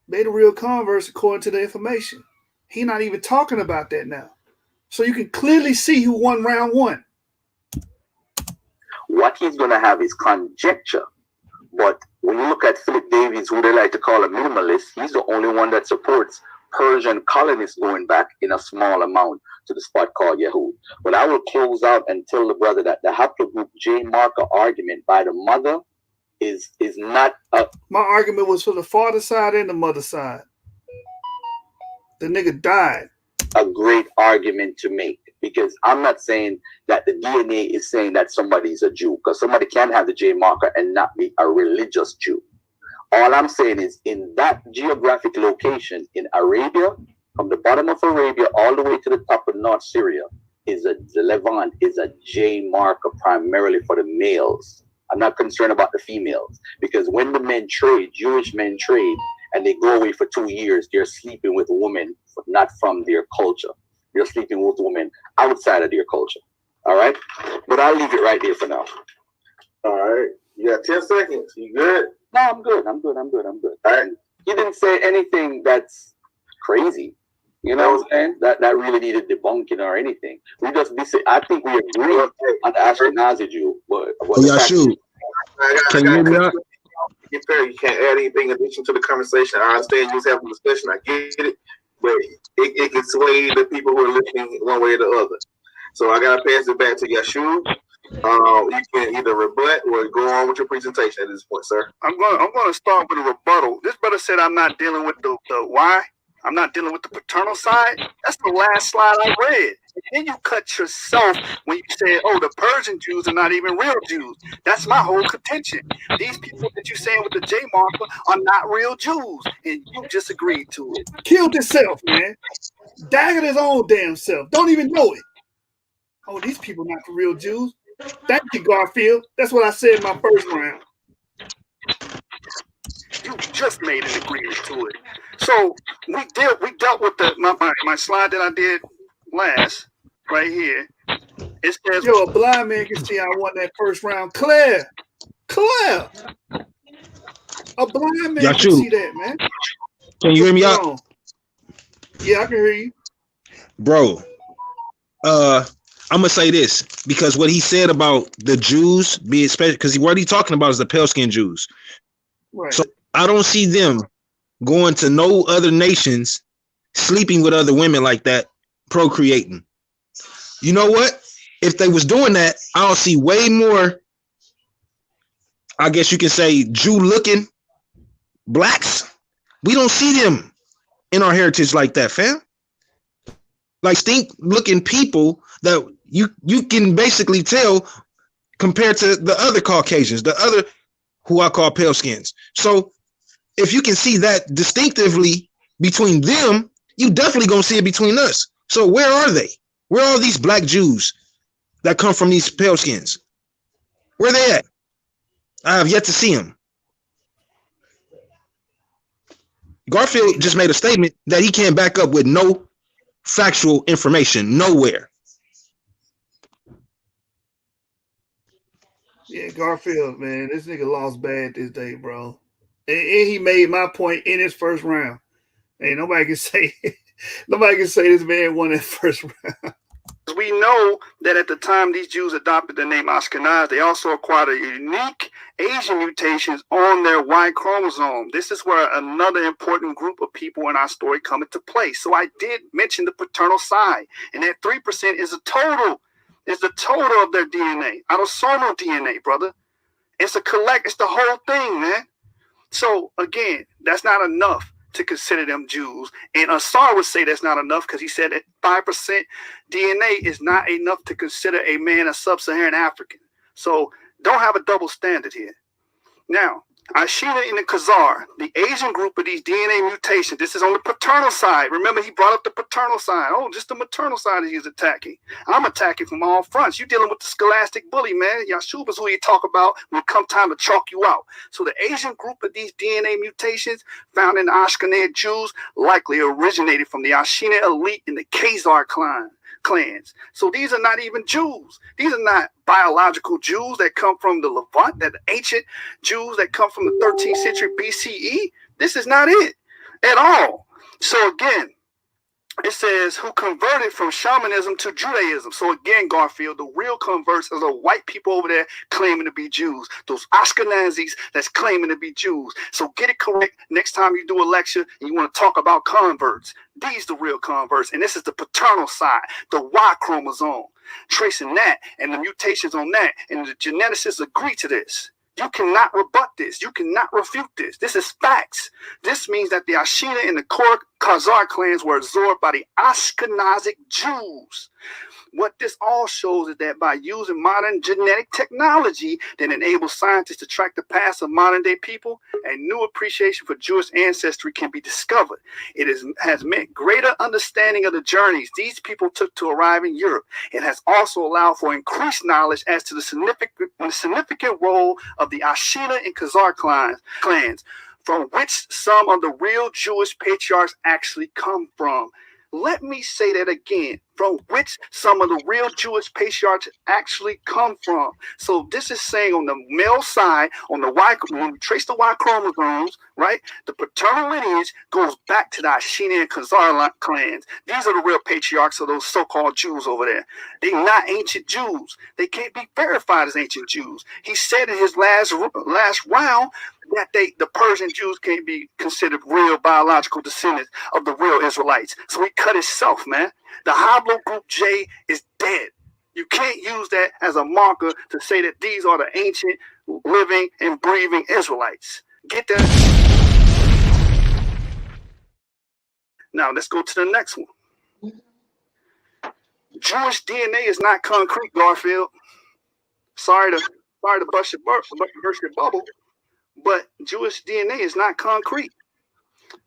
A: They the real converts according to the information. He's not even talking about that now. So you can clearly see who won round one.
H: What he's going to have is conjecture. But when you look at Philip Davies, who they like to call a minimalist, he's the only one that supports Persian colonists going back in a small amount to the spot called Yehud. But I will close out and tell the brother that the haplogroup J marker argument by the mother is not a...
A: My argument was for the father side and the mother side. The nigga died.
H: A great argument to make, because I'm not saying that the DNA is saying that somebody's a Jew, because somebody can have the J marker and not be a religious Jew. All I'm saying is in that geographic location in Arabia, from the bottom of Arabia all the way to the top of North Syria, the Levant is a J marker primarily for the males. I'm not concerned about the females, because when the men trade, Jewish men trade, and they go away for 2 years, they're sleeping with women not from their culture. They're sleeping with women outside of their culture. All right? But I'll leave it right there for now.
F: All right. You got 10 seconds. You good?
H: No, I'm good. All right. He didn't say anything that's crazy. You know what I'm saying? That really needed debunking or anything. We just I think we agree on the Ashkenazi Jew. But
I: Yeah, shoot. Can you hear me out?
F: Get fair. You can't add anything in addition to the conversation. I understand you was having a discussion. I get it. But it can sway the people who are listening one way or the other. So I got to pass it back to Yashu. You can either rebut or go on with your presentation at this point, sir.
A: I'm gonna start with a rebuttal. This brother said I'm not dealing with the why. I'm not dealing with the paternal side. That's the last slide I read. And then you cut yourself when you said, oh, the Persian Jews are not even real Jews. That's my whole contention. These people that you're saying with the J marker are not real Jews. And you just agreed to it. Killed himself, man. Daggered his own damn self. Don't even know it. Oh, these people not the real Jews. Thank you, Garfield. That's what I said in my first round. You just made an agreement to it. So we dealt with my slide that I did last right here. It says, yo, a blind man can see I won that first round. Claire. A blind man can see that, man.
I: Can you hear me out?
A: Yeah, I can hear you.
I: Bro, I'm gonna say this because what he said about the Jews being special, because what he's talking about is the pale skinned Jews.
A: Right.
I: So I don't see them going to no other nations, sleeping with other women like that, procreating. You know what? If they was doing that, I'll see way more, I guess you can say, Jew-looking blacks. We don't see them in our heritage like that, fam. Like stink-looking people that you can basically tell compared to the other Caucasians, the other who I call pale skins. So if you can see that distinctively between them, you definitely gonna see it between us. So where are they? Where are these black Jews that come from these pale skins? Where they at? I have yet to see them. Garfield just made a statement that he can't back up with no factual information nowhere.
A: Yeah, Garfield, man, this nigga lost bad this day, bro. And he made my point in his first round. Hey, nobody can say this man won that first round. We know that at the time these Jews adopted the name Ashkenaz, they also acquired a unique Asian mutations on their Y chromosome. This is where another important group of people in our story come into play. So I did mention the paternal side, and that 3% is a total. It's the total of their DNA, autosomal DNA, brother. It's it's the whole thing, man. So again, that's not enough to consider them Jews. And Asar would say that's not enough because he said that 5% DNA is not enough to consider a man a sub-Saharan African. So don't have a double standard here. Now, Ashina and the Khazar, the Asian group of these DNA mutations, this is on the paternal side. Remember, he brought up the paternal side. Oh, just the maternal side he's attacking. I'm attacking from all fronts. You're dealing with the scholastic bully, man. Yashub is who you talk about when it comes time to chalk you out. So the Asian group of these DNA mutations found in the Ashkenaz Jews likely originated from the Ashina elite in the Khazar clans. So these are not even Jews. These are not biological Jews that come from the Levant, that ancient Jews that come from the 13th century BCE. This is not it at all. So again, it says who converted from shamanism to Judaism. So again, Garfield, the real converts are the white people over there claiming to be Jews. Those Ashkenazis that's claiming to be Jews. So get it correct next time you do a lecture and you want to talk about converts. These the real converts. And this is the paternal side, the Y chromosome. Tracing that and the mutations on that. And the geneticists agree to this. You cannot rebut this. You cannot refute this. This is facts. This means that the Ashina and the Khazar clans were absorbed by the Ashkenazic Jews. What this all shows is that by using modern genetic technology that enables scientists to track the past of modern day people, a new appreciation for Jewish ancestry can be discovered. It has meant greater understanding of the journeys these people took to arrive in Europe. It has also allowed for increased knowledge as to the significant role of the Ashina and Khazar clans, from which some of the real Jewish patriarchs actually come from. Let me say that again. from which some of the real Jewish patriarchs actually come from. So this is saying on the male side, on the Y, when we trace the Y chromosomes, right, the paternal lineage goes back to the Ashina and Khazar clans. These are the real patriarchs of those so-called Jews over there. They're not ancient Jews. They can't be verified as ancient Jews. He said in his last round that the Persian Jews can't be considered real biological descendants of the real Israelites. So he cut himself, man. The haplogroup J is dead. You can't use that as a marker to say that these are the ancient, living, and breathing Israelites. Get that? Now let's go to the next one. Jewish DNA is not concrete, Garfield. Sorry to burst your bubble, but Jewish DNA is not concrete.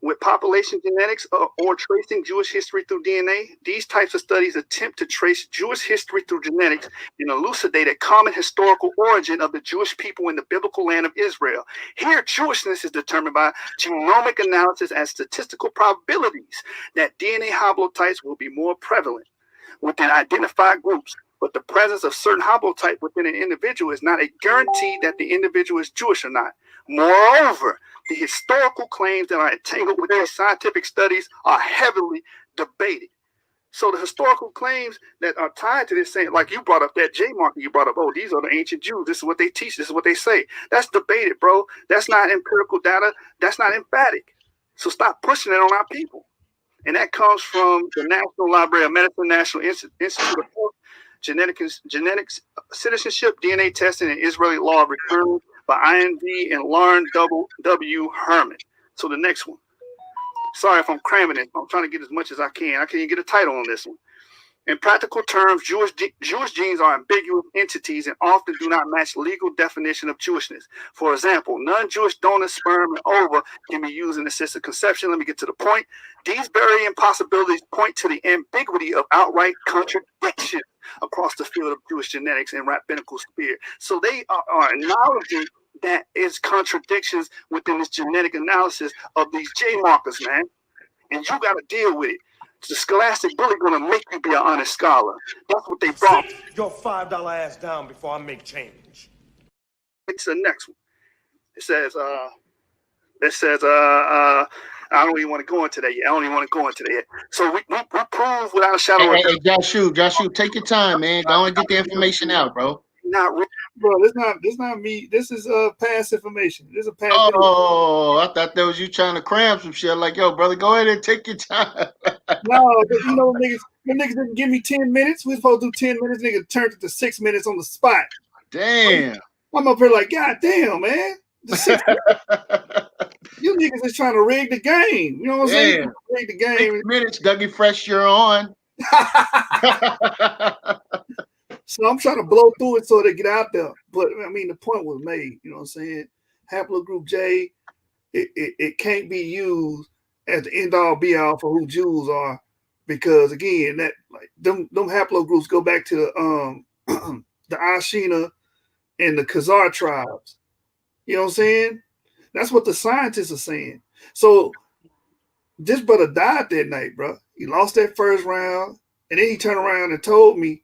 A: With population genetics or tracing Jewish history through DNA, these types of studies attempt to trace Jewish history through genetics and elucidate a common historical origin of the Jewish people in the biblical land of Israel. Here, Jewishness is determined by genomic analysis and statistical probabilities that DNA haplotypes will be more prevalent within identified groups. But the presence of certain haplotype within an individual is not a guarantee that the individual is Jewish or not. Moreover, the historical claims that are entangled with these scientific studies are heavily debated. So the historical claims that are tied to this, saying, like you brought up that J marker, you brought up, oh, these are the ancient Jews. This is what they teach. This is what they say. That's debated, bro. That's not empirical data. That's not emphatic. So stop pushing it on our people. And that comes from the National Library of Medicine, National Institute of Health, Genetics, Citizenship, DNA Testing, and Israeli Law of Return by INV and Lauren W. Herman. So the next one. Sorry if I'm cramming it. I'm trying to get as much as I can. I can't even get a title on this one. In practical terms, Jewish genes are ambiguous entities and often do not match legal definition of Jewishness. For example, non-Jewish donor sperm and ova can be used in assisted conception. Let me get to the point. These varying possibilities point to the ambiguity of outright contradiction across the field of Jewish genetics and rabbinical sphere. So they are acknowledging that is contradictions within this genetic analysis of these J markers, man. And you got to deal with it. The scholastic bully gonna make you be an honest scholar. That's what they brought.
J: Sit your $5 ass down before I make change.
A: It's the next one. It says I don't even want to go into that yet. So we prove without a shadow of
K: Hey, Joshua, take your time, man. Go and get the information out, bro.
A: Not really, bro. This not me. This is past information. This is past.
K: Oh, I thought that was you trying to cram some shit. Like, yo, brother, go ahead and take your time.
A: No, but you know, niggas didn't give me 10 minutes. We supposed to do 10 minutes. Nigga turned it to 6 minutes on the spot.
K: Damn.
A: I'm up here like, God damn, man. You niggas is trying to rig the game. You know what I'm saying? Rig the game.
K: 6 minutes, Dougie Fresh, you're on.
A: So I'm trying to blow through it so they get out there. But I mean, the point was made. You know what I'm saying? Haplogroup J, it can't be used as the end all be all for who Jews are, because again, that like them haplogroups go back to the Ashina and the Khazar tribes. You know what I'm saying? That's what the scientists are saying. So this brother died that night, bro. He lost that first round, and then he turned around and told me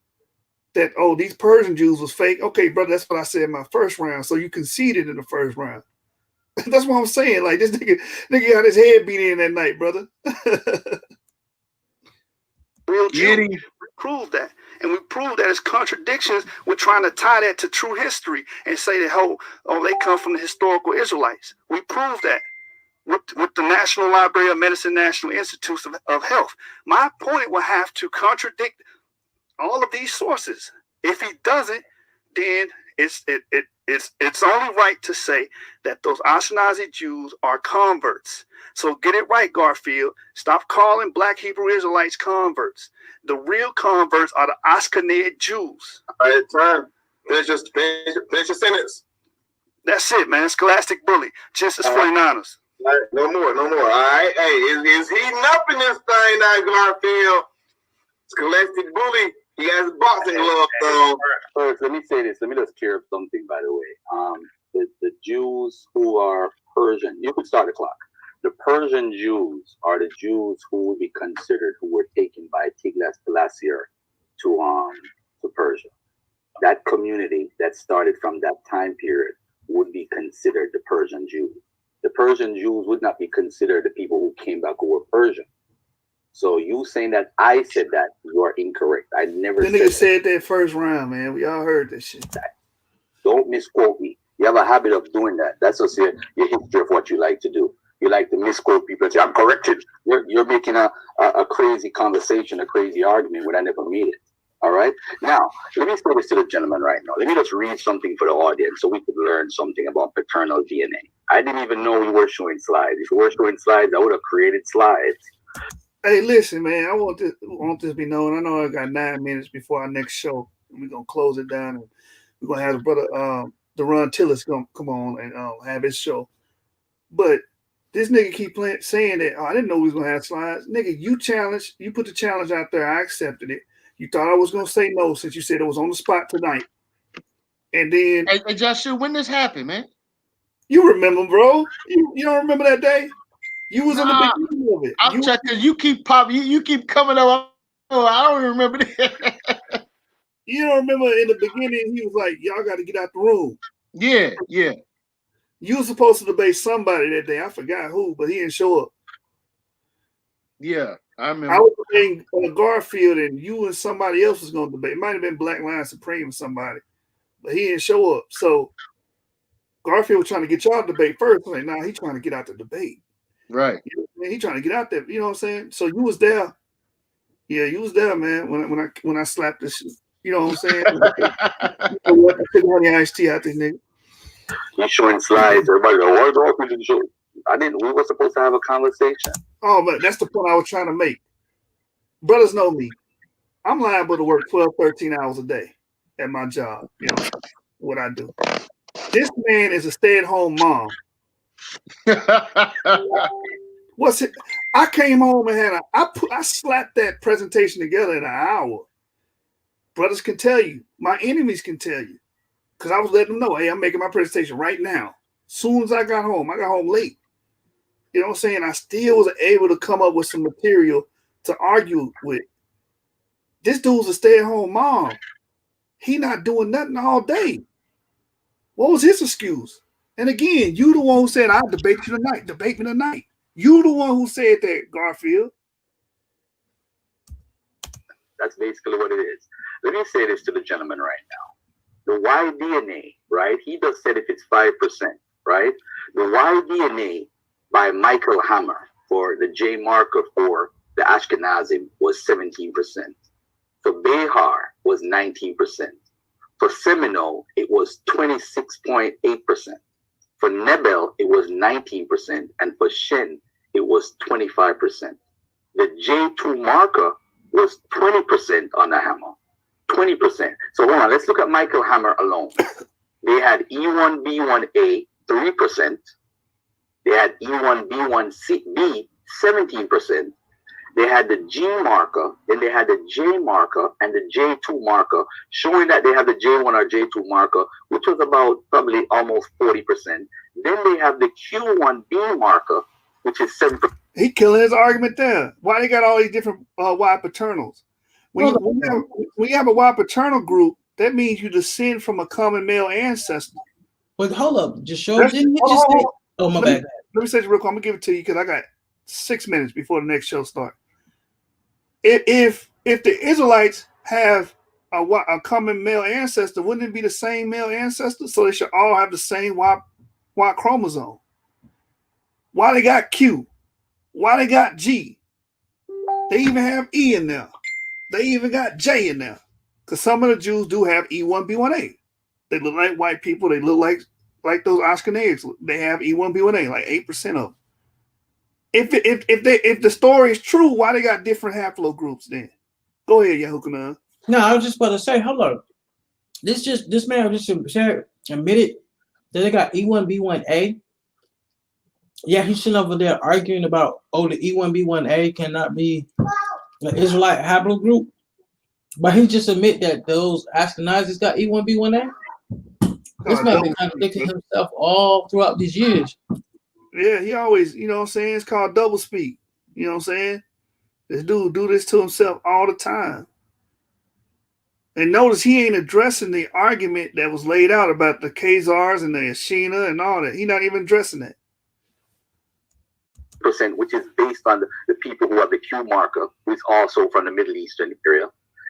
A: that, oh, these Persian Jews was fake. Okay, brother, that's what I said in my first round. So you conceded in the first round. That's what I'm saying. Like, this nigga got his head beat in that night, brother. Real Jews. We proved that. And we proved that it's contradictions. We're trying to tie that to true history and say that, oh, they come from the historical Israelites. We proved that with the National Library of Medicine, National Institutes of Health. My opponent will have to contradict all of these sources. If he doesn't, then it's only right to say that those Ashkenazi Jews are converts. So get it right, Garfield. Stop calling Black Hebrew Israelites converts. The real converts are the Ashkenazi Jews.
F: All right, time. Finish your sentence.
A: That's it, man. Scholastic bully. Just as 49ers.
F: All right, no more. All right, hey, is heating up in this thing now, Garfield? Scholastic bully. He has his boxing gloves on.
H: First, let me say this. Let me just clear up something, by the way. The Jews who are Persian, you could start the clock. The Persian Jews are the Jews who would be considered who were taken by Tiglath-Pileser to Persia. That community that started from that time period would be considered the Persian Jews. The Persian Jews would not be considered the people who came back who were Persian. So you saying that I said that, you are incorrect. I never
A: said that. The nigga said that first round, man. We all heard this shit.
H: Don't misquote me. You have a habit of doing that. That's just your history of what you like to do. You like to misquote people and say, I'm corrected. You're making a crazy conversation, a crazy argument when I never made it. All right? Now, let me say this to the gentleman right now. Let me just read something for the audience so we could learn something about paternal DNA. I didn't even know you were showing slides. If you were showing slides, I would have created slides.
A: Hey, listen, man. I want this to be known. I know I got 9 minutes before our next show. We're going to close it down. And we're going to have the brother, Deron Tillis, going to come on and have his show. But this nigga keep saying that, I didn't know we was going to have slides. Nigga, you put the challenge out there. I accepted it. You thought I was going to say no since you said it was on the spot tonight. And then...
K: Hey, Joshua, when this happened, man?
A: You remember, bro. You don't remember that day? You was in the beginning of it.
K: I'm checking. You keep popping. You keep coming up. Oh, I don't even remember that.
A: You don't remember in the beginning, he was like, y'all got to get out the room.
K: Yeah.
A: You were supposed to debate somebody that day. I forgot who, but he didn't show up.
K: Yeah, I remember.
A: I was playing Garfield, and you and somebody else was going to debate. It might have been Black Lion Supreme or somebody, but he didn't show up. So Garfield was trying to get y'all to debate first. I'm like, nah, he's trying to get out the debate.
K: Right.
A: You know, he trying to get out there. You know what I'm saying? So you was there. Yeah, you was there, man. When I slapped this shit. You know what I'm saying? I took honey iced tea out this nigga.
H: He's showing slides. Everybody go, why Garfield didn't show? We were supposed to have a conversation.
A: Oh, but that's the point I was trying to make. Brothers know me. I'm liable to work 12, 13 hours a day at my job. You know what I do. This man is a stay-at-home mom. What's it? I came home and I slapped that presentation together in an hour. Brothers can tell you. My enemies can tell you. Because I was letting them know, hey, I'm making my presentation right now. Soon as I got home late. You know what I'm saying? I still was able to come up with some material to argue with. This dude's a stay-at-home mom. He not doing nothing all day. What was his excuse? And again, you the one who said, I'll debate you tonight. Debate me tonight. You the one who said that, Garfield.
H: That's basically what it is. Let me say this to the gentleman right now. The Y DNA, right? He just said if it's 5%, right? The Y DNA by Michael Hammer for the J marker for the Ashkenazim was 17%. For Behar was 19%. For Seminole, it was 26.8%. For Nebel, it was 19%. And for Shin, it was 25%. The J2 marker was 20% on the Hammer. 20%. So hold on, let's look at Michael Hammer alone. They had E1B1A 3%. They had E1B1B 17%. They had the G marker, then they had the J marker and the J2 marker, showing that they have the J1 or J2 marker, which was about probably almost 40%. Then they have the Q1B marker, which is 7%.
A: He killing his argument there. Why they got all these different Y paternals? When you have a Y paternal group, that means you descend from a common male ancestor.
E: But hold up, just show. Didn't he just say? Oh my bad.
A: Let me say this real quick. I'm gonna give it to you because I got 6 minutes before the next show starts. If the Israelites have a common male ancestor, wouldn't it be the same male ancestor? So they should all have the same Y chromosome. Why they got Q? Why they got G? They even have E in there. They even got J in there. Because some of the Jews do have E1B1A. They look like white people. They look like those Ashkenazis. They have E1B1A, like 8% of them. If the story is true, why they got different haplogroups then? Go ahead, Yahukanan.
E: No, I was just about to say, hold on. This man just admitted that they got E1B1A. Yeah, he's sitting over there arguing about, the E1B1A cannot be an Israelite haplogroup. But he just admit that those Ashkenazis got E1B1A. This man been contradicting himself all throughout these years.
A: Yeah, he always, you know what I'm saying? It's called double speak. You know what I'm saying? This dude do this to himself all the time. And notice he ain't addressing the argument that was laid out about the Khazars and the Ashina and all that. He not even addressing that.
H: Percent, which is based on the people who have the Q marker, who is also from the Middle Eastern area.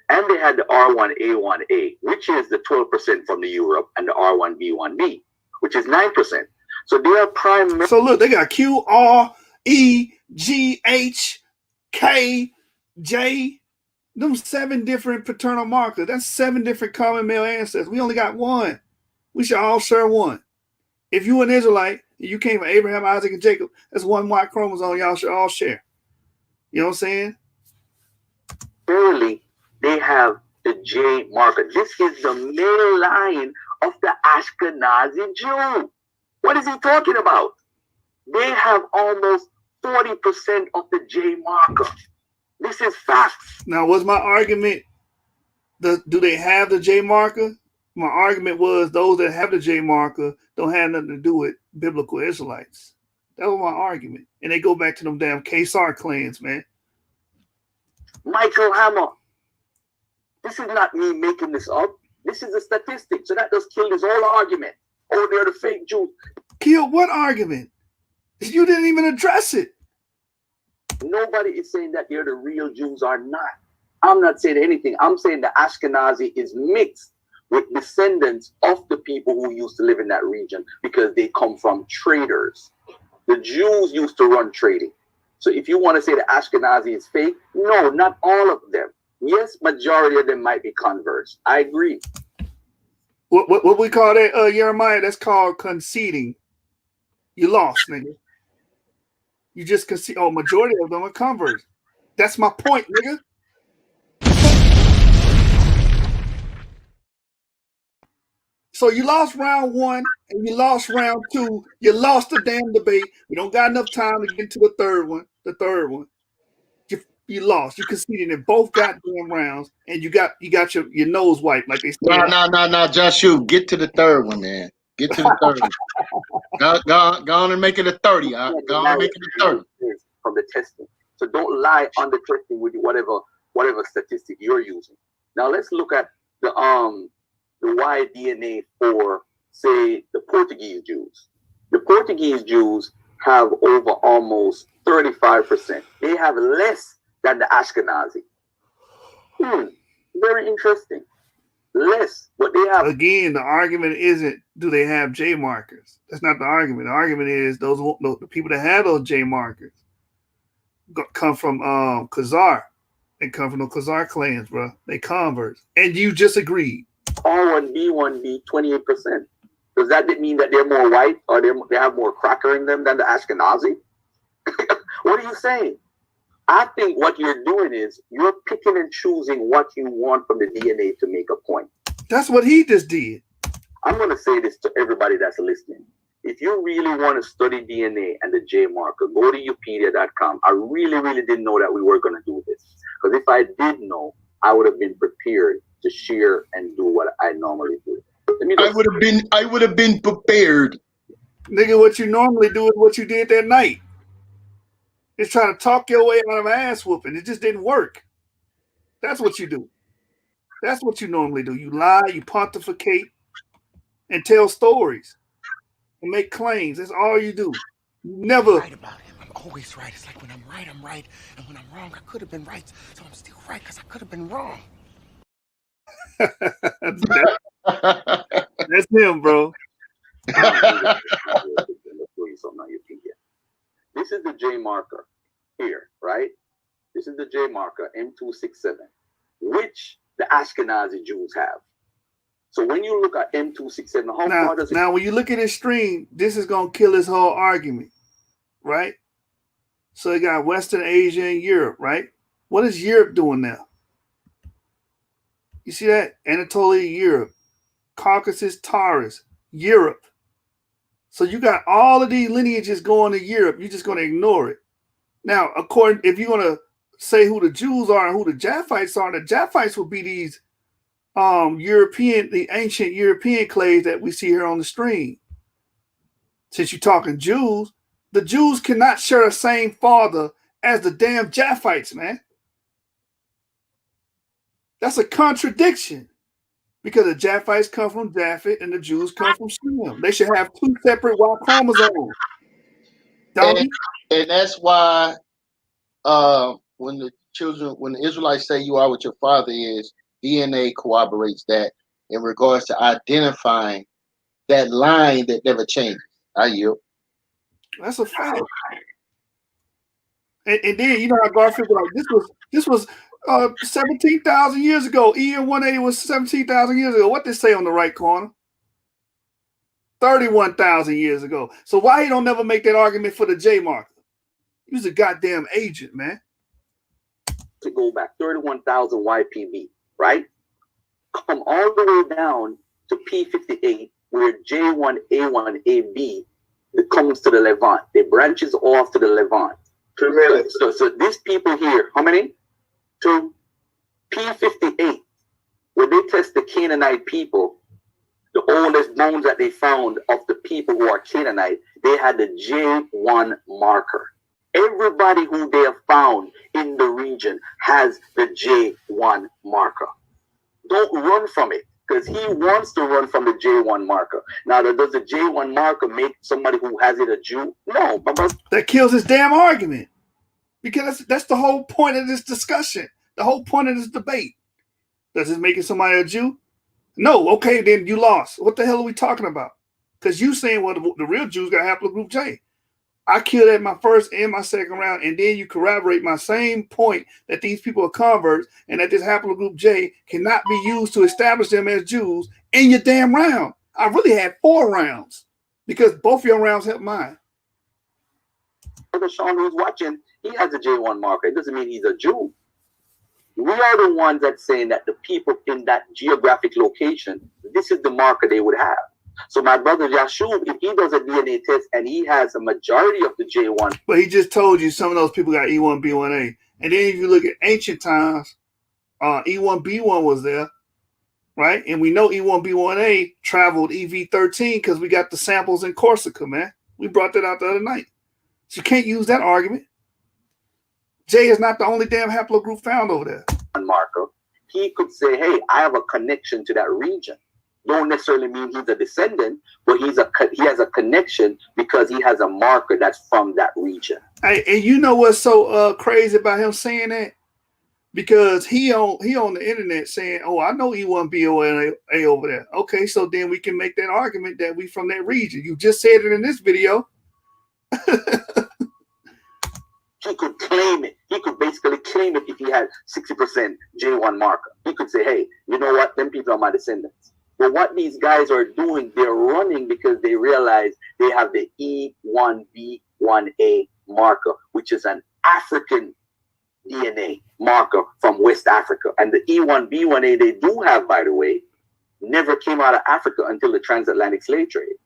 H: And they had the R1A1A, which is the 12% from the Europe, and the R1B1B, which is 9%. So they are prime.
A: So look, they got Q, R, E, G, H, K, J. Them 7 different paternal markers. That's 7 different common male ancestors. We only got one. We should all share one. If you an Israelite and you came from Abraham, Isaac, and Jacob, that's one Y chromosome y'all should all share. You know what I'm saying?
H: Clearly, they have the J marker. This is the male line of the Ashkenazi Jew. What is he talking about? They have almost 40% of the J marker. This is facts.
A: Now, was my argument, do they have the J marker? My argument was those that have the J marker don't have nothing to do with biblical Israelites. That was my argument. And they go back to them damn Khazar clans, man.
H: Michael Hammer. This is not me making this up. This is a statistic. So that just killed this whole argument. Oh, they're the fake Jews.
A: Kill what argument? You didn't even address it.
H: Nobody is saying that they're the real Jews or not. I'm not saying anything. I'm saying the Ashkenazi is mixed with descendants of the people who used to live in that region because they come from traders. The Jews used to run trading. So if you want to say the Ashkenazi is fake, no, not all of them. Yes, majority of them might be converts. I agree.
A: What we call that, Jeremiah? That's called conceding. You lost, nigga. You just concede. Oh, majority of them are converts. That's my point, nigga. So you lost round 1 and you lost round 2. You lost the damn debate. We don't got enough time to get into the third one. You lost. You conceded in both goddamn rounds, and you got your nose wiped, like they said.
K: No, Joshua, get to the third one, man. Get to the third one. Go on and make it a 30. Go on and make it a 30.
H: From the testing. So don't lie on the testing with whatever statistic you're using. Now let's look at the Y DNA for, say, the Portuguese Jews. The Portuguese Jews have over almost 35%. They have less than the Ashkenazi. Very interesting. Less, but they have.
A: Again, the argument isn't do they have J markers. That's not the argument. The argument is the people that have those J markers come from Khazar. They come from the Khazar clans, bro. They converts, and you just agreed.
H: R1B1B 28%. Does that mean that they're more white or they have more cracker in them than the Ashkenazi? What are you saying? I think what you're doing is you're picking and choosing what you want from the DNA to make a point.
A: That's what he just did.
H: I'm going to say this to everybody that's listening. If you really want to study DNA and the J marker, go to Wikipedia.com. I really didn't know that we were going to do this. Because if I did know, I would have been prepared to share and do what I normally do.
K: I would have been prepared.
A: Nigga, what you normally do is what you did that night. It's trying to talk your way out of ass whooping. It just didn't work. That's what you do. That's what you normally do. You lie, you pontificate, and tell stories and make claims. That's all you do. You never.
J: Right about him. I'm always right. It's like when I'm right, I'm right. And when I'm wrong, I could have been right. So I'm still right because I could have been wrong.
A: That's him, bro.
H: This is the J marker here, right? This is the J marker, M267, which the Ashkenazi Jews have. So when you look at M267, how far does it...
A: Now, when you look at his stream, this is going to kill his whole argument, right? So you got Western Asia and Europe, right? What is Europe doing now? You see that? Anatolia, Europe. Caucasus, Taurus, Europe. So you got all of these lineages going to Europe. You're just going to ignore it. Now, if you're going to say who the Jews are and who the Japhites are, the Japhites will be these the ancient European clades that we see here on the stream. Since you're talking Jews, the Jews cannot share the same father as the damn Japhites, man. That's a contradiction. Because the Japhites come from Japheth and the Jews come from Shem. They should have two separate Y chromosomes.
K: And that's why when the Israelites say you are what your father is, DNA corroborates that in regards to identifying that line that never changes. I yield.
A: That's a fact. And then you know how Garfield like this was 17,000 years ago. EN 180 was 17,000 years ago. What they say on the right corner? 31,000 years ago. So why he don't never make that argument for the J marker? He was a goddamn agent, man.
H: To go back 31,000 YPB, right? Come all the way down to P58, where J1A1AB comes to the Levant. They branches off to the Levant. So these people here, how many? To P58, when they test the Canaanite people, the oldest bones that they found of the people who are Canaanite, they had the J1 marker. Everybody who they have found in the region has the J1 marker. Don't run from it, because he wants to run from the J1 marker. Now, does the J1 marker make somebody who has it a Jew? No.
A: That kills his damn argument. Because that's the whole point of this discussion. The whole point of this debate. Does it make somebody a Jew? No. Okay, then you lost. What the hell are we talking about? Because you saying, well, the real Jews got haplogroup J. I killed at my first and my second round, and then you corroborate my same point that these people are converts and that this haplogroup J cannot be used to establish them as Jews in your damn round. I really had 4 rounds because both of your rounds helped mine.
H: Brother Sean who's watching, he has a J1 marker. It doesn't mean he's a Jew. We are the ones that's saying that the people in that geographic location, this is the marker they would have. So my brother Yashub, if he does a DNA test and he has a majority of the J1.
A: But he just told you some of those people got E1, B1A. And then if you look at ancient times, E1, B1 was there, right? And we know E1, B1A traveled EV13 because we got the samples in Corsica, man. We brought that out the other night. So you can't use that argument. J is not the only damn haplogroup found over there.
H: Marker, he could say, hey, I have a connection to that region. Don't necessarily mean he's a descendant, but he has a connection because he has a marker that's from that region.
A: Hey, and you know what's so crazy about him saying that? Because he on the internet saying, oh, I know E1, B1A over there. Okay, so then we can make that argument that we from that region. You just said it in this video.
H: He could claim it. He could basically claim it if he had 60% J1 marker. He could say, hey, you know what? Them people are my descendants. But what these guys are doing, they're running because they realize they have the E1B1A marker, which is an African DNA marker from West Africa. And the E1B1A they do have, by the way, never came out of Africa until the transatlantic slave trade.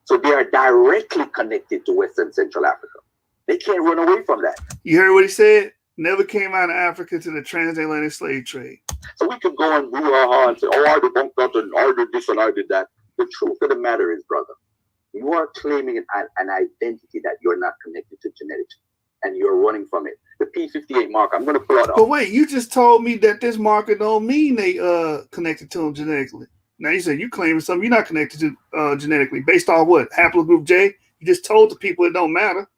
H: So they are directly connected to West and Central Africa. They can't run away from that.
A: You heard what he said? Never came out of Africa to the transatlantic slave trade.
H: So we could go and and say, oh, I debunked that and I did this and I did that. The truth of the matter is, brother, you are claiming an identity that you're not connected to genetics, and you're running from it. The P58 marker, I'm going to pull out.
A: But wait, you just told me that this marker don't mean they connected to them genetically. Now you said you claiming something you're not connected to genetically based on what? Haplogroup J? You just told the people it don't matter.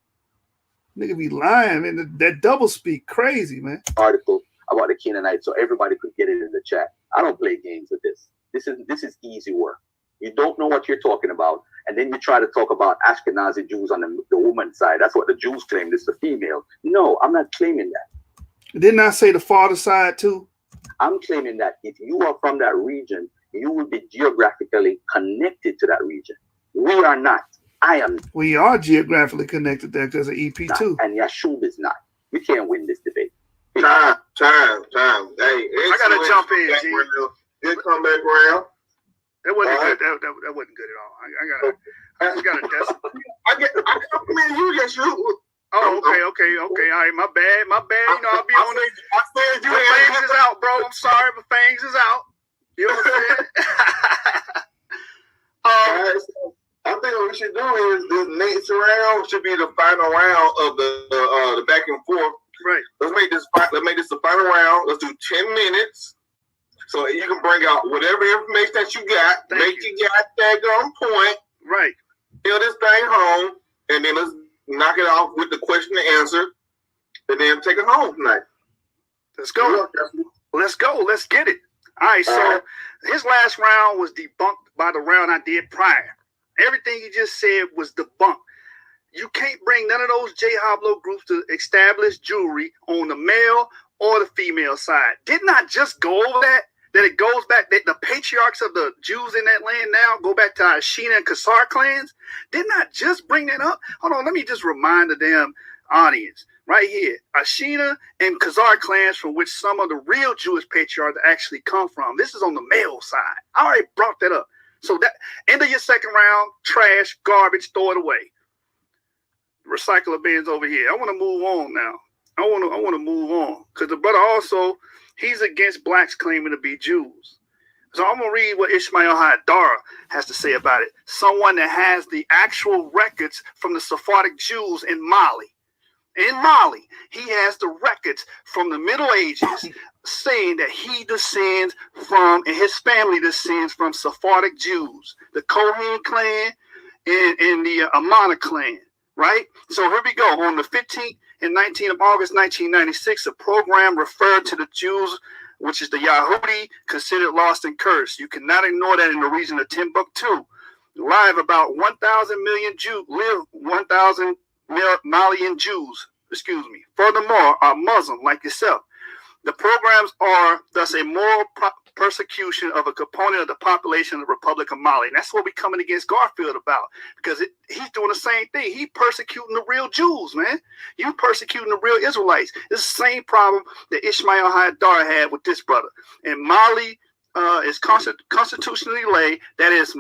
A: Nigga be lying, man. That double speak crazy, man.
H: Article about the Canaanites, so everybody could get it in the chat. I don't play games with this. This is easy work. You don't know what you're talking about, and then you try to talk about Ashkenazi Jews on the woman's side. That's what the Jews claim. This is the female. No, I'm not claiming that.
A: Didn't I say the father side too?
H: I'm claiming that if you are from that region, you will be geographically connected to that region. We are not. I am.
A: We are geographically connected there because of EP2.
H: And Yashub is not. We can't win this debate.
F: Time. Hey, I
A: gotta jump in, G.
F: Good comeback round.
A: That wasn't good. That wasn't good at all. I got a desk.
F: I compliment you, Yashub.
A: Oh, okay. All right, my bad. You know, I'll be on it.
F: I said you.
A: My fangs is out, bro. I'm sorry, but fangs is out. You know what I'm saying?
F: I think I'm we should do is this next round should be the final round of the back and forth.
A: Right.
F: Let's make this the final round. Let's do 10 minutes. So you can bring out whatever information that you got. You got that on point.
A: Right.
F: Fill this thing home, and then let's knock it off with the question and answer, and then take it home tonight.
A: Let's go. Let's go. Let's get it. All right. So his last round was debunked by the round I did prior. Everything he just said was debunked. You can't bring none of those J-Hoblo groups to establish jewelry on the male or the female side. Didn't I just go over that? That it goes back, that the patriarchs of the Jews in that land now go back to our Ashina and Khazar clans? Didn't I just bring that up? Hold on, let me just remind the damn audience. Right here, Ashina and Khazar clans from which some of the real Jewish patriarchs actually come from. This is on the male side. I already brought that up. So that end of your second round, trash, garbage, throw it away. Recycler bins over here. I want to move on now. I want to move on because the brother also, he's against blacks claiming to be Jews. So I'm going to read what Ishmael Haidara has to say about it. Someone that has the actual records from the Sephardic Jews in Mali. In Mali, he has the records from the Middle Ages saying that he descends from, and his family descends from Sephardic Jews, the Kohen clan and the Amana clan, right? So here we go. On the 15th and 19th of August, 1996, a program referred to the Jews, which is the Yahudi, considered lost and cursed. You cannot ignore that in the region of Timbuktu. Live about 1,000 million Jews, live 1,000 Malian Jews, furthermore, are Muslim like yourself. The programs are thus a moral persecution of a component of the population of the Republic of Mali. And that's what we're coming against Garfield about, because he's doing the same thing. He's persecuting the real Jews, man. You persecuting the real Israelites. It's the same problem that Ishmael Haidara had with this brother. And Mali is constitutionally laid, that is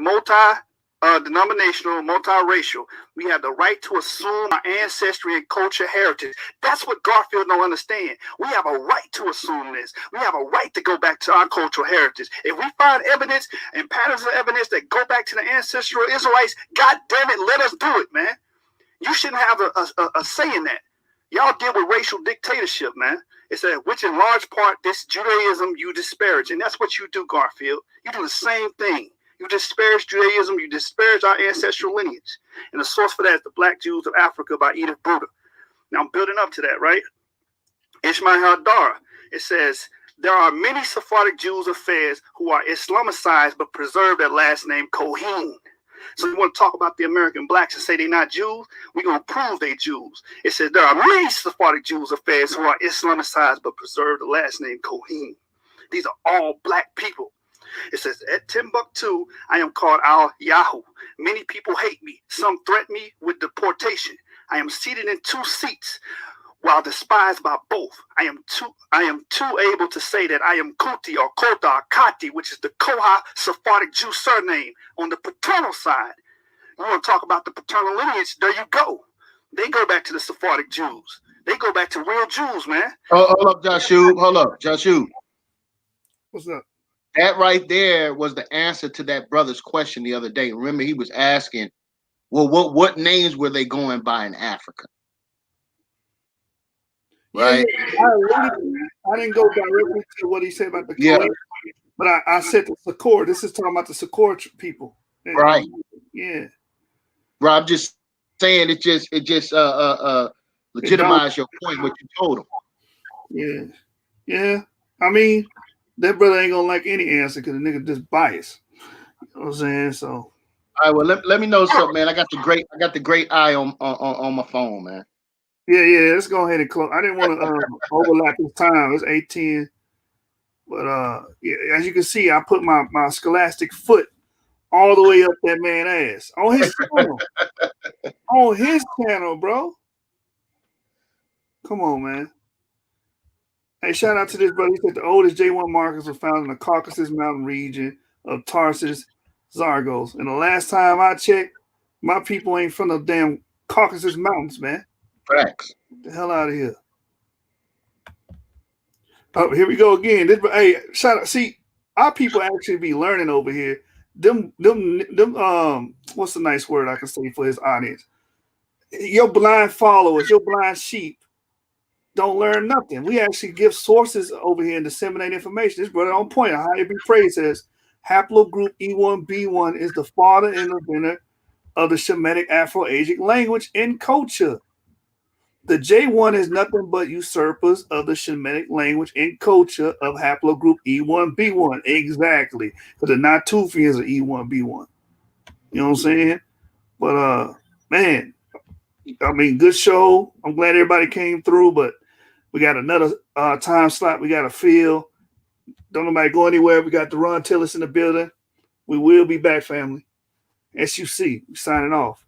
A: denominational, multiracial. We have the right to assume our ancestry and culture heritage. That's what Garfield don't understand. We have a right to assume this. We have a right to go back to our cultural heritage. If we find evidence and patterns of evidence that go back to the ancestral Israelites, God damn it, let us do it, man. You shouldn't have a say in that. Y'all deal with racial dictatorship, man. It's which in large part, this Judaism you disparage. And that's what you do, Garfield. You do the same thing. You disparage Judaism, you disparage our ancestral lineage. And the source for that is The Black Jews of Africa by Edith Bruder. Now I'm building up to that, right? Ishmael Haidara. It says, there are many Sephardic Jews of Fez who are Islamicized but preserve their last name Kohen. So we want to talk about the American blacks and say they're not Jews. We're going to prove they're Jews. It says there are many Sephardic Jews of Fez who are Islamicized but preserve the last name Kohen. These are all black people. It says, at Timbuktu, I am called Al-Yahu. Many people hate me. Some threaten me with deportation. I am seated in 2 seats, while despised by both. I am too able to say that I am Kuti or Kota or Kati, which is the Koha Sephardic Jew surname on the paternal side. You want to talk about the paternal lineage? There you go. They go back to the Sephardic Jews. They go back to real Jews, man.
K: Hold up, Joshua.
A: What's up?
K: That right there was the answer to that brother's question the other day. Remember, he was asking, well, what names were they going by in Africa? Right?
A: I didn't go directly to what he said about the Kohen, but I said the Sakor. This is talking about the Sakor people.
K: Right.
A: Yeah.
K: Bro, I'm just saying it just legitimized your point, what you told him.
A: Yeah. Yeah. I mean, that brother ain't gonna like any answer because the nigga just biased. You know what I'm saying? So
K: all right, well let me know something, man. I got the great eye on my phone, man.
A: Yeah, let's go ahead and close. I didn't want to overlap this time. It's 8:10. But yeah, as you can see, I put my scholastic foot all the way up that man's ass on his channel. On his channel, bro. Come on, man. Hey, shout out to this brother. He said the oldest J1 markers were found in the Caucasus Mountain region of Tarsus, Zargos. And the last time I checked, my people ain't from the damn Caucasus Mountains, man.
K: Facts.
A: Get the hell out of here. Oh, here we go again. Hey, shout out. See, our people actually be learning over here. Them what's a nice word I can say for his audience? Your blind followers, your blind sheep, don't learn nothing. We actually give sources over here and disseminate information. This brother on point. How it be praised says haplogroup E1B1 is the father and inventor of the Shemitic Afro-Asiatic language and culture. The J1 is nothing but usurpers of the Shemitic language and culture of haplogroup E1B1. Exactly. Because the Natufians are E1B1. You know what I'm saying? But man, I mean, good show. I'm glad everybody came through, but we got another time slot we got to fill. Don't nobody go anywhere. We got the Ron Tillis in the building. We will be back, family. SUC, signing off.